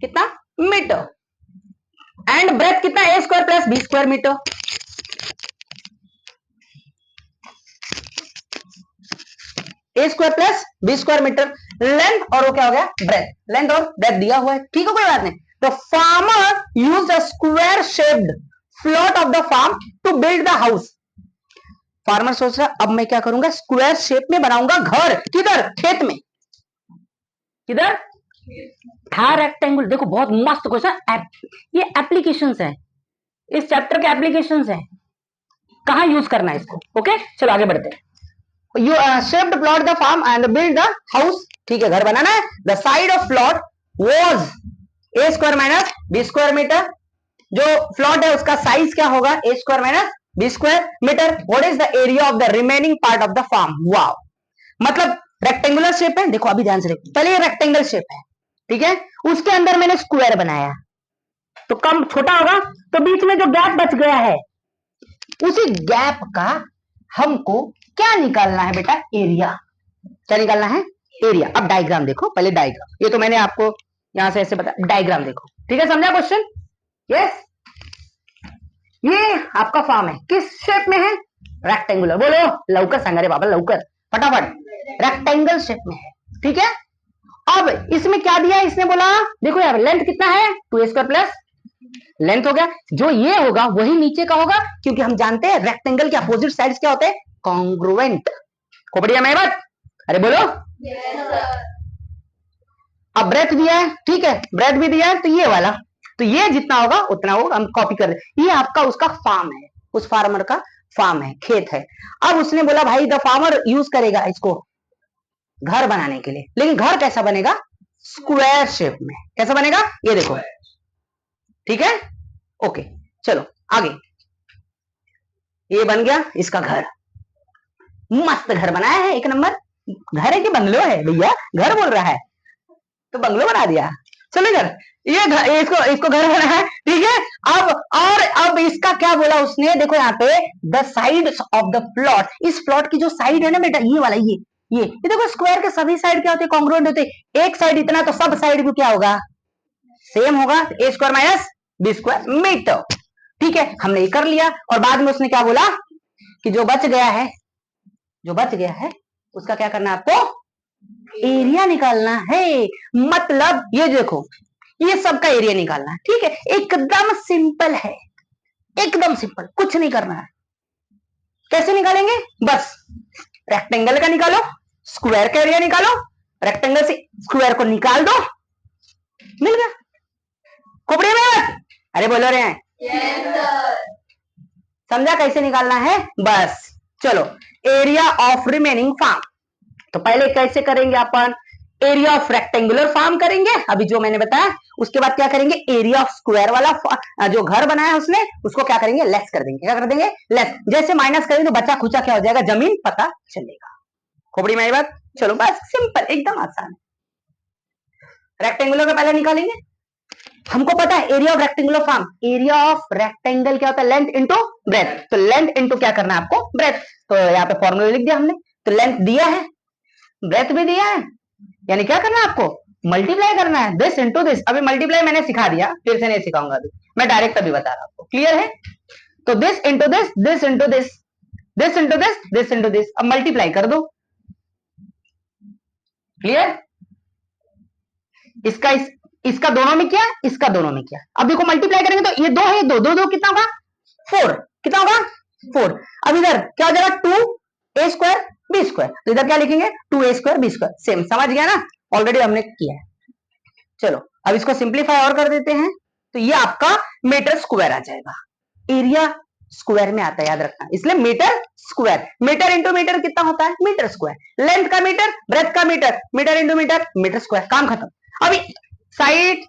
कितना? मीटर। एंड ब्रेथ कितना? a² + b² metre. a² + b² metre length, और वो क्या हो गया, ब्रेथ। लेंथ और ब्रेथ दिया हुआ है, ठीक है, कोई बात नहीं। तो farmer used a square shaped plot of the farm to build the house. Farmer सोच रहा, अब मैं क्या करूंगा, स्क्वायर शेप में बनाऊंगा घर। किधर? खेत में। किधर? था रेक्टेंगल। देखो, बहुत मस्त क्वेश्चन। ये एप्लीकेशंस है, इस चैप्टर के एप्लीकेशंस है, कहां यूज करना है इसको। ओके, चलो आगे बढ़ते हैं। You shaped plot the farm and build the house. ठीक है, घर बनाना है। The side of plot was a² - b² metre. जो प्लॉट है उसका साइज क्या होगा, a² - b² metre. What is the area of the remaining part of the farm? Wow, मतलब रेक्टेंगुलर शेप है। देखो, अभी ध्यान से देखो, पहले ये रेक्टेंगल शेप है, ठीक है, उसके अंदर मैंने स्क्वायर बनाया, तो कम छोटा होगा, तो बीच में जो गैप बच गया है, उसी गैप का हमको क्या निकालना है बेटा, एरिया। क्या निकालना है? एरिया। अब डायग्राम देखो, पहले डायग्राम, ये तो मैंने आपको यहां से ऐसे बता, डायग्राम देखो, ठीक है, समझा क्वेश्चन? यस, ये आपका फार्म है, किस शेप में है? रेक्टेंगुलर। बोलो लवकर संगा रे बाबा, लवकर फटाफट, रेक्टेंगल शेप में है, ठीक है। अब इसमें क्या दिया है, इसने बोला, देखो यार, लेंथ कितना है, 2a² + लेंथ हो गया, जो ये होगा वही नीचे का होगा, क्योंकि हम जानते हैं रेक्टेंगल के अपोजिट साइड्स क्या होते हैं, कॉन्ग्रुएंट। खोपड़िया में बात, अरे बोलो। अब ब्रेथ दिया है, ठीक है, ब्रेथ भी दिया है, तो ये वाला, तो ये जितना होगा उतना होगा, हम कॉपी कर दे। ये आपका उसका फार्म है, उस फार्मर का फार्म है, खेत है। अब उसने बोला, भाई द फार्मर यूज करेगा इसको घर बनाने के लिए, लेकिन घर कैसा बनेगा, स्क्वायर शेप में। कैसा बनेगा, ये देखो, ठीक है, ओके, चलो आगे। ये बन गया इसका घर, मस्त घर बनाया है, एक नंबर। घर है कि बंगलो है भैया, घर बोल रहा है तो बंगलो बना दिया। चलो इधर, इसको इसको घर बना है, ठीक है। अब इसका क्या बोला उसने, देखो यहाँ पे the sides of the plot, इस प्लॉट की जो साइड है ना बेटा, ये वाला, ये देखो स्क्वायर के सभी साइड क्या होते हैं, कॉन्ग्रुएंट होते हैं। एक साइड इतना तो सब साइड भी क्या होगा, सेम होगा, a square minus B square metre, ठीक है। हमने ये कर लिया, और बाद में उसने क्या बोला कि जो बच गया है उसका क्या करना है आपको, एरिया निकालना है। मतलब ये देखो, ये सबका एरिया निकालना है, ठीक है। एकदम सिंपल है, एकदम सिंपल, कुछ नहीं करना है। कैसे निकालेंगे, बस रेक्टेंगल का निकालो, स्क्वायर का एरिया निकालो, रेक्टेंगल से स्क्वायर को निकाल दो, मिल गया। खोपड़ी में अरे बोलो रहे हैं, समझा कैसे निकालना है, बस। चलो, एरिया ऑफ रिमेनिंग फार्म, तो पहले कैसे करेंगे अपन, एरिया ऑफ रेक्टेंगुलर फार्म करेंगे, अभी जो मैंने बताया। उसके बाद क्या करेंगे, एरिया ऑफ स्क्वायर वाला जो घर बनाया उसने, उसको क्या करेंगे, लेस कर देंगे। क्या कर देंगे, लेस। जैसे माइनस करेंगे तो बचा खुचा क्या हो जाएगा, जमीन पता चलेगा। खोपड़ी में आई बात, चलो बस सिंपल, एकदम आसान है। रेक्टेंगुलर का पहले निकालेंगे, हमको पता है area of rectangular farm, area of rectangle क्या होता है, लेंथ इंटू ब्रेथ, तो लेंथ इंटू क्या करना है आपको, ब्रेथ। तो यहाँ पे फॉर्मूला लिख दिया हमने, तो लेंथ दिया है, ब्रेथ भी दिया है, यानी क्या करना है आपको, मल्टीप्लाई करना है, दिस इंटू दिस। अभी मल्टीप्लाई मैंने सिखा दिया, फिर से नहीं सिखाऊंगा अभी, मैं डायरेक्ट अभी बता रहा हूं आपको, क्लियर है। तो this into this, this into this, this into this, this into this, अब मल्टीप्लाई कर दो, क्लियर। इसका दोनों में क्या, इसका दोनों में क्या। अब देखो मल्टीप्लाई करेंगे तो ये दो है, दो कितना होगा, 4, कितना होगा 4। अब इधर क्या हो जाएगा, 2 ए स्क्वायर बी स्क्वायर, तो इधर क्या लिखेंगे, 2 ए स्क्वायर बी स्क्वायर, सेम, समझ गया ना, ऑलरेडी हमने किया है। चलो अब इसको सिंप्लीफाई और कर देते हैं, तो ये आपका मीटर स्क्वायर आ जाएगा। एरिया स्क्वायर में आता है, याद रखना, इसलिए metre square, metre into metre कितना होता है, मीटर स्क्वायर, लेंथ का मीटर, ब्रेथ का metre, metre into metre, metre square, काम खत्म। अभी साइड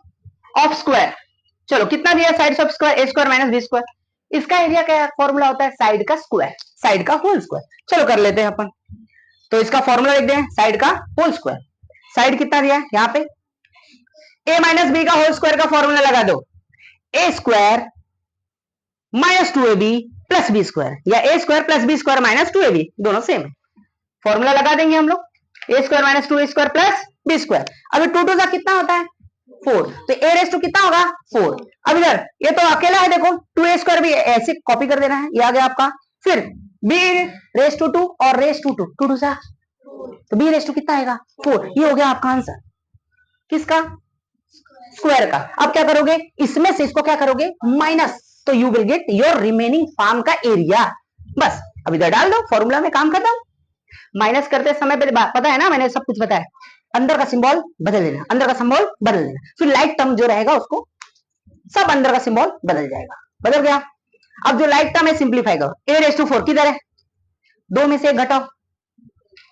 ऑफ स्क्वायर, चलो कितना दिया, side of square A square minus B square, इसका एरिया क्या फॉर्मूला होता है, साइड का स्क्वायर, साइड का होल स्क्वायर। चलो कर लेते हैं अपन, तो इसका फॉर्मूला लिख दें, साइड का होल स्क्वायर। साइड कितना दिया है यहाँ पे, ए माइनस बी का होल स्क्वायर का फॉर्मूला लगा दो, a square minus 2ab plus b square, या a square plus b square minus 2ab, दोनों सेम है, फॉर्मूला लगा देंगे हम लोग, a square minus 2a square plus b square. अभी 2 का कितना होता है 4, तो ए रेस टू कितना होगा 4। अब इधर ये तो अकेला है, देखो 2a स्क्वायर भी ऐसे कॉपी कर देना है, ये आ गया आपका। फिर b रेस टू 2 और रेस टू 2, 2 सा, तो b रेस टू कितना आएगा 4, ये हो गया आपका आंसर, किसका, स्क्वायर का। अब क्या करोगे, इसमें से इसको क्या करोगे, माइनस, तो you will get your remaining farm का एरिया, बस। अब इधर डाल दो, फॉर्मूला में काम खत्म। माइनस करते समय पता है ना, मैंने सब कुछ बताया, अंदर का सिंबल बदल देना, अंदर का सिंबल बदल देना, फिर लाइक टर्म जो रहेगा उसको सब अंदर का सिंबल बदल जाएगा, बदल गया। अब जो लाइक टर्म है सिंप्लीफाई करो, ए रेस टू 4 किधर है, 2 में से 1 घटाओ,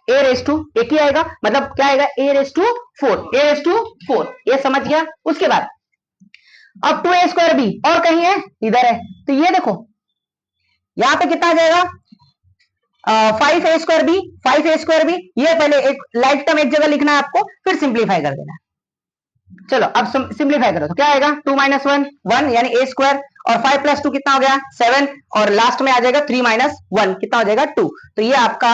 ए रेस टू एक ही आएगा, मतलब क्या आएगा, a raise to 4, a raise to 4, ये समझ गया। उसके बाद अब 2a स्क्वायर बी और कहीं है, इधर है, तो ये देखो यहां पे कितना आ जाएगा, 5a square B, 5a square B, ये पहले एक लाइक टर्म एक जगह लिखना है आपको, फिर सिंप्लीफाई कर देना। चलो अब सिंप्लीफाई करो तो क्या आएगा, 2 माइनस 1 1, यानी a स्क्वायर, और 5 प्लस 2 कितना हो गया 7, और लास्ट में आ जाएगा 3 माइनस 1 कितना हो जाएगा 2। तो ये आपका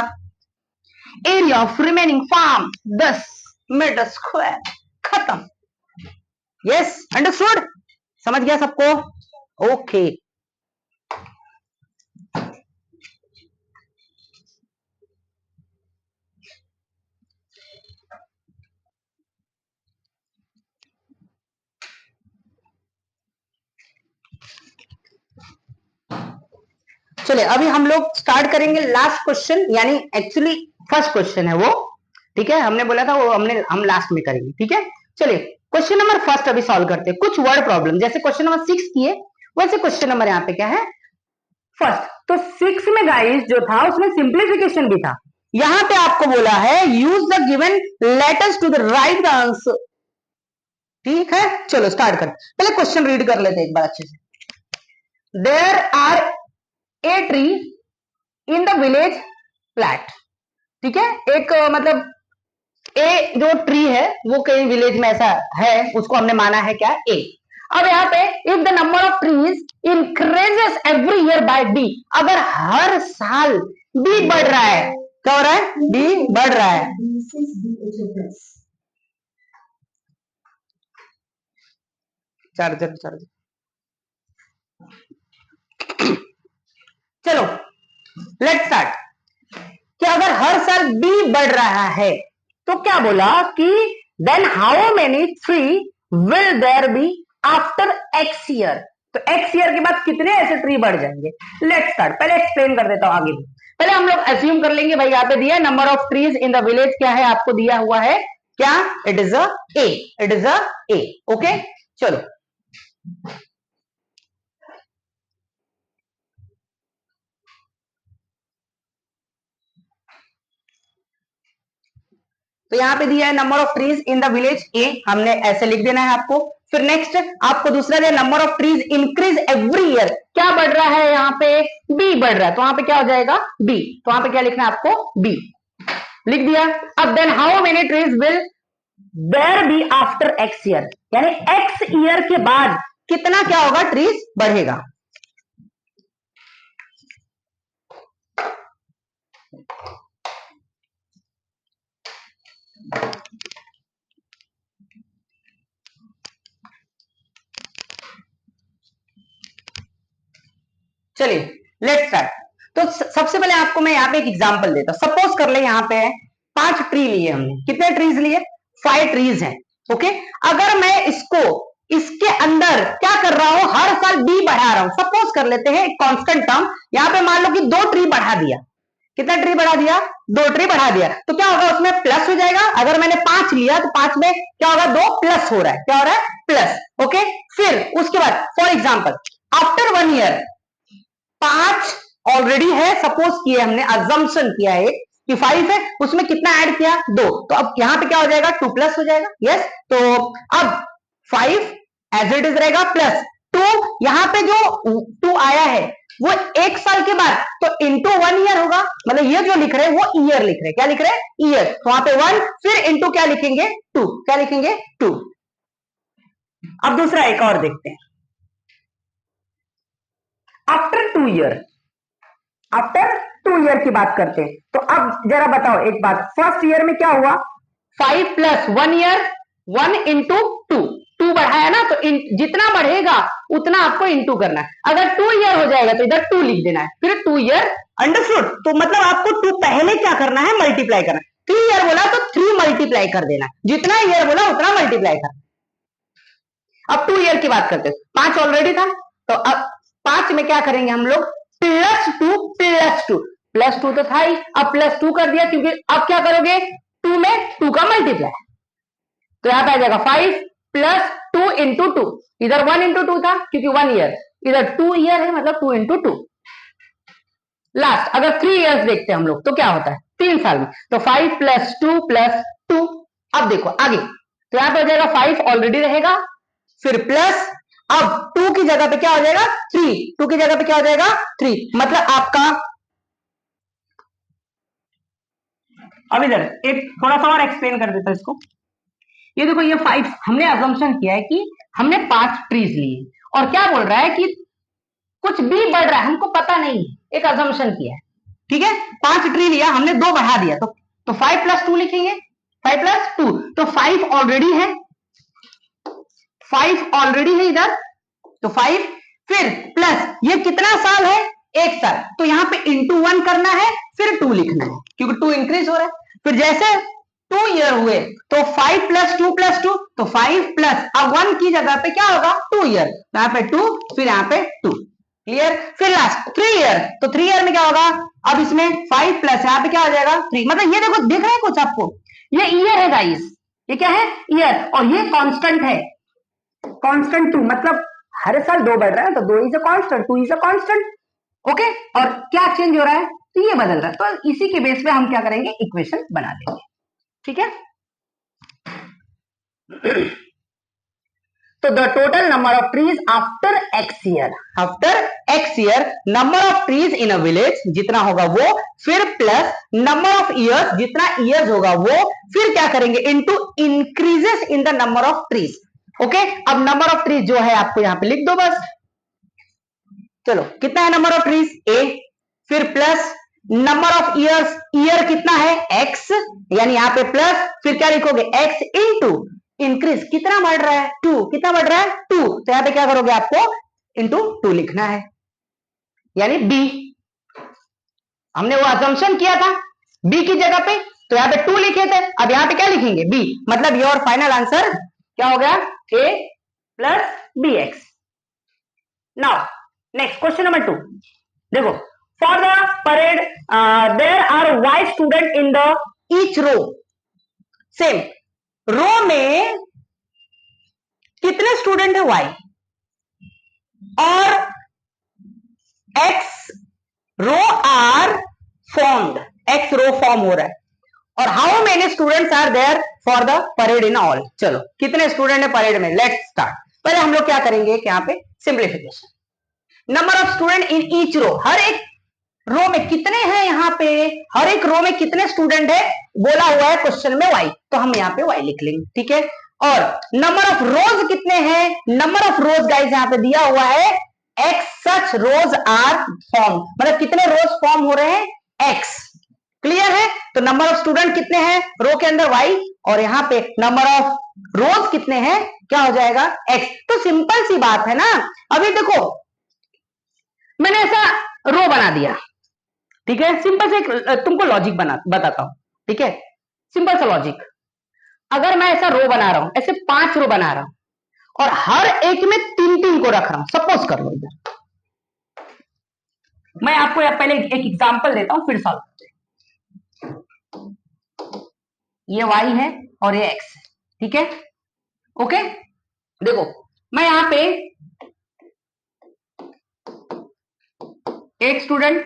area of remaining farm 10 metre square, खत्म। यस, अंडरस्टूड, समझ गया सबको, ओके। चलिए अभी हम लोग स्टार्ट करेंगे लास्ट क्वेश्चन, यानी एक्चुअली फर्स्ट क्वेश्चन है वो, ठीक है, हमने बोला था वो हम लास्ट में करेंगे, ठीक है। चलिए क्वेश्चन नंबर फर्स्ट अभी सॉल्व करते हैं, कुछ वर्ड प्रॉब्लम, जैसे क्वेश्चन नंबर 6 किए वैसे क्वेश्चन नंबर यहाँ पे क्या है फर्स्ट। तो 6 में गाइस जो था उसमें सिंप्लीफिकेशन भी था, यहां पे आपको बोला है use the given letters to the write the answer, ठीक है। चलो स्टार्ट कर, पहले क्वेश्चन रीड कर लेते हैं एक बार अच्छे से। There are a tree in the village flat, ठीक है, एक मतलब ए जो ट्री है वो कई विलेज में ऐसा है, उसको हमने माना है क्या, ए। अब यहाँ पे if the number of trees increases every year by D, अगर हर साल डी बढ़ रहा है, क्या हो रहा है, डी बढ़ रहा है। चार्जर चलो लेट्स स्टार्ट। कि अगर हर साल बी बढ़ रहा है तो क्या बोला कि then how many tree will there be after X year, तो एक्स ईयर के बाद कितने ऐसे ट्री बढ़ जाएंगे। लेट्स स्टार्ट, पहले एक्सप्लेन कर देता हूं आगे भी। पहले हम लोग एज्यूम कर लेंगे भाई, यहाँ पे दिया number of trees in the village क्या है, आपको दिया हुआ है क्या, it is a a, it is a a. Okay चलो तो यहाँ पे दिया है number of trees in the village a, हमने ऐसे लिख देना है आपको। फिर नेक्स्ट आपको दूसरा दिया number of trees increase every year, क्या बढ़ रहा है यहाँ पे, बी बढ़ रहा है, तो वहां पे क्या हो जाएगा, बी, तो वहां पे क्या लिखना है आपको, बी लिख दिया। अब then how many trees will there be after X year, यानी एक्स ईयर के बाद कितना क्या होगा, ट्रीज बढ़ेगा। चलिए लेट्स स्टार्ट। तो सबसे पहले आपको मैं यहाँ पे एक एग्जांपल देता हूं। सपोज कर ले यहाँ पे 5 ट्री लिए हमने, कितने ट्रीज लिए, 5 ट्रीज हैं। ओके, अगर मैं इसको इसके अंदर क्या कर रहा हूं, हर साल बी बढ़ा रहा हूं। सपोज कर लेते हैं एक कांस्टेंट टर्म, यहाँ पे मान लो कि 2 ट्री बढ़ा दिया, कितना ट्री बढ़ा दिया, 2 ट्री बढ़ा दिया, तो क्या होगा उसमें प्लस हो जाएगा। अगर मैंने 5 लिया तो 5 में क्या होगा, 2 प्लस हो रहा है, क्या हो रहा है, प्लस। ओके, फिर उसके बाद for example after 1 year 5 already है, सपोज किया हमने, अजम्पशन किया है कि 5 है, उसमें कितना ऐड किया, 2, तो अब यहां पे क्या हो जाएगा, 2 प्लस हो जाएगा। यस, तो अब 5 एज इट इज रहेगा, प्लस 2 यहां पे जो 2 आया है वो 1 साल के बाद, तो इंटू 1 ईयर होगा, मतलब ये जो लिख रहे हैं वो ईयर लिख रहे हैं, क्या लिख रहे हैं, ईयर, तो वहां पे 1, फिर इंटू क्या लिखेंगे, 2, क्या लिखेंगे, 2। अब दूसरा एक और देखते हैं, आफ्टर 2 ईयर, आफ्टर 2 ईयर की बात करते हैं। तो अब जरा बताओ एक बात, फर्स्ट ईयर में क्या हुआ, 5 प्लस 1 ईयर, 1 इंटू 2 बढ़ाया ना, तो जितना बढ़ेगा उतना आपको इंटू करना है। अगर 2 ईयर हो जाएगा तो इधर 2 लिख देना है, फिर 2 ईयर, अंडरस्टूड। तो मतलब आपको 2 पहले क्या करना है, मल्टीप्लाई करना है। 3 ईयर बोला तो 3 मल्टीप्लाई कर देना, जितना ईयर बोला उतना मल्टीप्लाई करना। अब 2 ईयर की बात करते हैं, 5 ऑलरेडी था, तो अब 5 में क्या करेंगे हम लोग, प्लस 2 प्लस 2, प्लस 2 तो था ही, अब प्लस 2 कर दिया, क्योंकि अब क्या करोगे, 2 में 2 का मल्टीप्लाई, तो यहां पे आ जाएगा 5 प्लस 2 इंटू 2, इधर 1 इंटू 2 था क्योंकि 1 ईयर, इधर 2 ईयर है मतलब 2 इंटू 2। लास्ट अगर 3 ईयर्स देखते हैं हम लोग तो क्या होता है, 3 साल में, तो 5 प्लस 2 प्लस 2। अब देखो आगे, तो यहां पे हो जाएगा 5 ऑलरेडी रहेगा, फिर प्लस, अब 2 की जगह पे क्या हो जाएगा, 3, 2 की जगह पे क्या हो जाएगा, 3, मतलब आपका। अब इधर एक थोड़ा सा और एक्सप्लेन कर देता इसको। ये देखो, ये 5 हमने अजम्पशन किया है कि हमने 5 ट्रीज लिए, और क्या बोल रहा है कि कुछ भी बढ़ रहा है, हमको पता नहीं है, एक अजम्पशन किया है, ठीक है। 5 ट्री लिया हमने, 2 बढ़ा दिया, तो 5 प्लस 2 लिखेंगे, 5 प्लस 2, तो 5 ऑलरेडी है, 5 ऑलरेडी है इधर, तो 5, फिर प्लस ये कितना साल है, 1 साल, तो यहां पे इंटू 1 करना है, फिर 2 लिखना है क्योंकि 2 इंक्रीज हो रहा है। फिर जैसे 2 ईयर हुए तो 5 प्लस 2 प्लस 2, तो 5 प्लस, अब 1 की जगह पे क्या होगा, 2 ईयर, यहाँ पे 2, फिर यहाँ पे 2, क्लियर। फिर लास्ट 3 ईयर, तो 3 ईयर में क्या होगा, अब इसमें 5 प्लस यहाँ पे क्या हो जाएगा 3, मतलब ये देखो दिख रहा है कुछ आपको, ये ईयर है गाइस, ये क्या है, ईयर, और ये कांस्टेंट है, कांस्टेंट 2, मतलब हर साल 2 बढ़ रहा है, तो 2 is a constant, 2 is a constant. Okay, और क्या चेंज हो रहा है, तो ये बदल रहा है, तो इसी के बेस पे हम क्या करेंगे, इक्वेशन बना देंगे, ठीक है। तो the total number of trees after X year, after X year number of trees in a village जितना होगा वो, फिर प्लस नंबर ऑफ ईयर्स जितना ईयर्स होगा वो, फिर क्या करेंगे into increases in the number of trees. Okay, अब नंबर ऑफ ट्रीज जो है आपको यहां पे लिख दो बस। चलो कितना है नंबर ऑफ ट्रीज ए, फिर plus number of years, year कितना है एक्स, यानी यहां पे प्लस, फिर क्या लिखोगे एक्स इनटू इंक्रीज कितना बढ़ रहा है 2, कितना बढ़ रहा है 2, तो यहां पे क्या करोगे आपको इनटू 2 लिखना है, यानी बी। हमने वो अजम्पशन किया था बी की जगह पे, तो यहां पे 2 लिखे थे, अब यहां पे क्या लिखेंगे बी, मतलब योर फाइनल आंसर क्या हो गया a plus b x. Now next question number 2, देखो for the parade there are y student in the each row, same row में कितने स्टूडेंट है वाई, और x row are formed, x row form हो रहा है, और how many students are there for the parade in all. चलो कितने स्टूडेंट है परेड में, लेट्स स्टार्ट। पहले हम लोग क्या करेंगे कि यहाँ पे simplification, number of student in each row, हर एक रो में कितने हैं, यहाँ पे हर एक रो में कितने स्टूडेंट है बोला हुआ है क्वेश्चन में वाई, तो हम यहाँ पे वाई लिख लेंगे, ठीक है। और नंबर ऑफ रोज कितने हैं, नंबर ऑफ रोज गाइस यहाँ पे दिया हुआ है X such rows are form, मतलब कितने रोज फॉर्म हो रहे हैं एक्स, क्लियर है। तो नंबर ऑफ स्टूडेंट कितने हैं रो के अंदर वाई, और यहाँ पे नंबर ऑफ रोज कितने हैं क्या हो जाएगा एक्स। तो सिंपल सी बात है ना, अभी देखो मैंने ऐसा रो बना दिया, ठीक है, सिंपल से तुमको लॉजिक बताता हूं, ठीक है, सिंपल सा लॉजिक। अगर मैं ऐसा रो बना रहा हूं, ऐसे 5 रो बना रहा हूं, और हर एक में 3-3 को रख रहा हूं, सपोज कर लो इधर, मैं आपको पहले एक एग्जांपल देता हूं फिर सॉल्व करते हैं। ये y है और ये x है, ठीक है, ओके। देखो मैं यहां पे एक स्टूडेंट,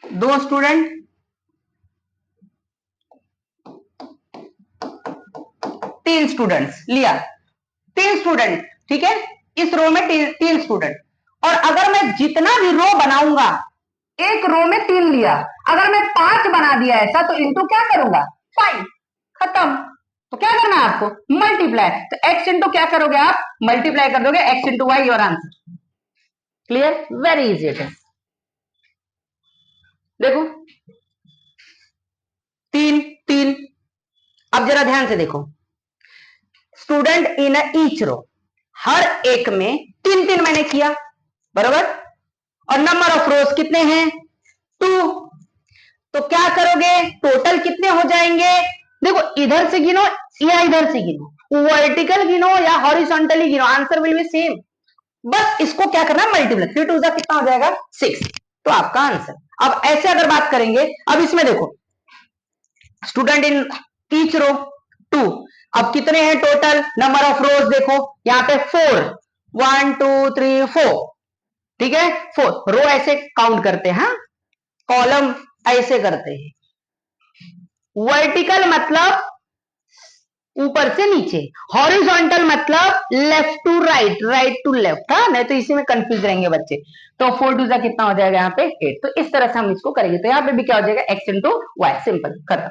दो स्टूडेंट, 3 स्टूडेंट्स लिया, 3 स्टूडेंट, ठीक है, इस रो में 3 स्टूडेंट, और अगर मैं जितना भी रो बनाऊंगा, एक रो में 3 लिया, अगर मैं 5 बना दिया ऐसा, तो इनटू क्या करूंगा 5, खत्म। तो क्या करना है आपको मल्टीप्लाई, तो x इंटू क्या करोगे आप मल्टीप्लाई कर दोगे, x into y your answer, clear, very easy it is. देखो 3-3, अब जरा ध्यान से देखो, स्टूडेंट इन ईच रो, हर एक में 3-3 मैंने किया, बराबर, और नंबर ऑफ रोज कितने हैं 2, तो क्या करोगे टोटल कितने हो जाएंगे, देखो इधर से गिनो या इधर से गिनो, वर्टिकल गिनो या हॉरिजॉन्टली गिनो, आंसर विल बी सेम, बस इसको क्या करना है मल्टीप्लाई, 3 2 जा कितना हो जाएगा 6, तो आपका आंसर। अब ऐसे अगर बात करेंगे, अब इसमें देखो स्टूडेंट इन ईच रो 2, अब कितने हैं टोटल नंबर ऑफ रोज, देखो यहाँ पे 4, 1 2 3 4, ठीक है, 4 रो ऐसे काउंट करते हैं, कॉलम ऐसे करते हैं, वर्टिकल मतलब ऊपर से नीचे, हॉरिजॉन्टल मतलब left to right, right to left, हाँ नहीं तो इसी में कंफ्यूज रहेंगे बच्चे। तो 4 2 जा कितना हो जाएगा यहाँ पे 8, तो इस तरह से हम इसको करेंगे, तो यहाँ पे भी क्या हो जाएगा x इंटू वाई, सिंपल खत्म।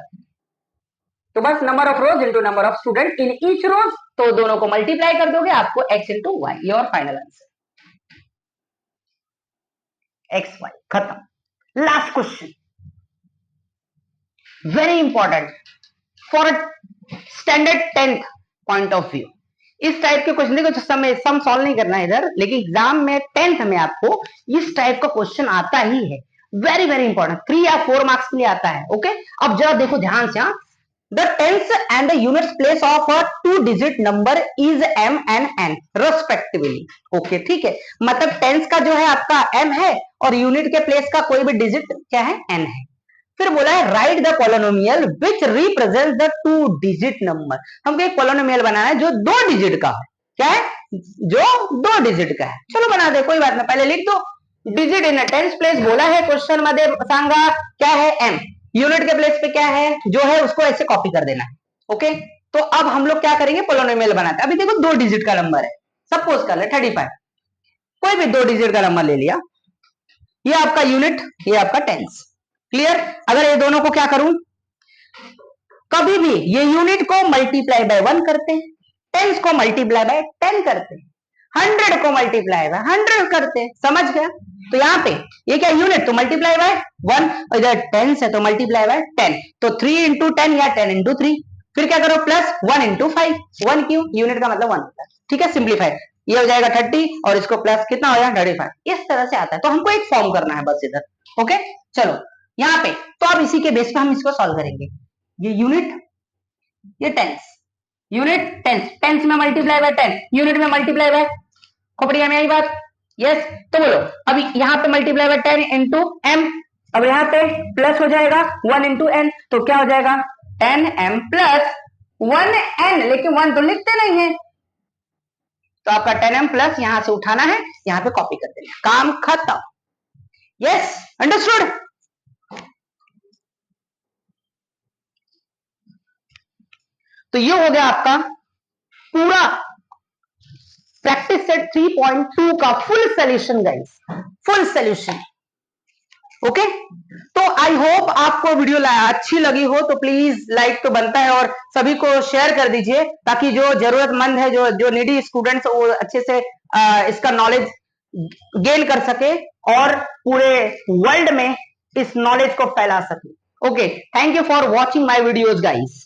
तो बस number of rows into number of student in each rows, तो दोनों को मल्टीप्लाई कर दोगे, आपको x into y, your final answer x y, खत्म। Last question very important for standard 10th point of view, इस टाइप के क्वेश्चन देखो, सम सॉल्व नहीं करना है इधर, लेकिन एग्जाम में 10th में आपको इस टाइप का क्वेश्चन आता ही है, वेरी वेरी इंपॉर्टेंट, 3 या 4 मार्क्स के लिए आता है, ओके। अब जरा देखो ध्यान से, the tens and the units place of a 2 digit number is m and n respectively, okay, ठीक है, मतलब टेंस का जो है आपका m है, और यूनिट के प्लेस का कोई भी डिजिट क्या है n है। फिर बोला है right the polynomial which represent the 2 digit number, हमको एक पॉलिनोमियल बनाना है जो 2 डिजिट का है, क्या है जो 2 डिजिट का है, चलो बना दे, कोई बात नहीं, पहले लिख दो डिजिट इन टेंस प्लेस, बोला है क्वेश्चन मध्ये सांगा क्या है m, यूनिट के प्लेस पे क्या है जो है उसको ऐसे कॉपी कर देना है। ओके, तो अब हम लोग क्या करेंगे, पोलिनोमियल बनाते हैं। अभी देखो 2 डिजिट का नंबर है, सपोज कर ले 35, कोई भी 2 डिजिट का नंबर ले लिया, ये आपका यूनिट, ये आपका टेंस। क्लियर? अगर ये दोनों को क्या करूं, कभी भी ये यूनिट को मल्टीप्लाई बाय 1 करते हैं, टेंस को मल्टीप्लाई बाय 10 करते हैं, 100 को मल्टीप्लाई बाय 100 करते हैं। समझ गया? तो यहाँ पे ये क्या, यूनिट तो मल्टीप्लाई बाय 1, और इधर टेंस है तो मल्टीप्लाई बाय 10, तो 3 इंटू 10 या 10 इंटू 3, फिर क्या करो प्लस 1 इंटू 5, 1 क्यों, यूनिट का मतलब 1 होता है। ठीक है, सिंप्लीफाई, ये हो जाएगा 30 और इसको प्लस कितना हो जाएगा 35, इस तरह से आता है। तो हमको एक फॉर्म करना है बस इधर। ओके, चलो यहाँ पे तो अब इसी के बेस पे हम इसको सॉल्व करेंगे। ये यूनिट, ये टेंस, यूनिट टेंस, टेंस में मल्टीप्लाई बाय 10, यूनिट में मल्टीप्लाई बाय, खोपड़िया में आई बात। यस, तो बोलो अभी यहाँ पे मल्टीप्लाई बाय 10 इंटू एम, अब यहाँ पे प्लस हो जाएगा 1 इंटू एन, तो क्या हो जाएगा 10m प्लस 1n, लेकिन 1 तो लिखते नहीं है, तो आपका 10m प्लस यहां से उठाना है, यहां पे कॉपी कर देना, काम खत्म। Yes, understood? तो ये हो गया आपका पूरा प्रैक्टिस सेट 3.2 का full solution guys, full solution. Okay, तो आई होप आपको वीडियो अच्छी लगी हो, तो प्लीज लाइक तो बनता है और सभी को शेयर कर दीजिए, ताकि जो जरूरतमंद है, जो नीडी स्टूडेंट्स, वो अच्छे से इसका नॉलेज गेन कर सके और पूरे वर्ल्ड में इस नॉलेज को फैला सके। Okay, thank you for watching my videos guys.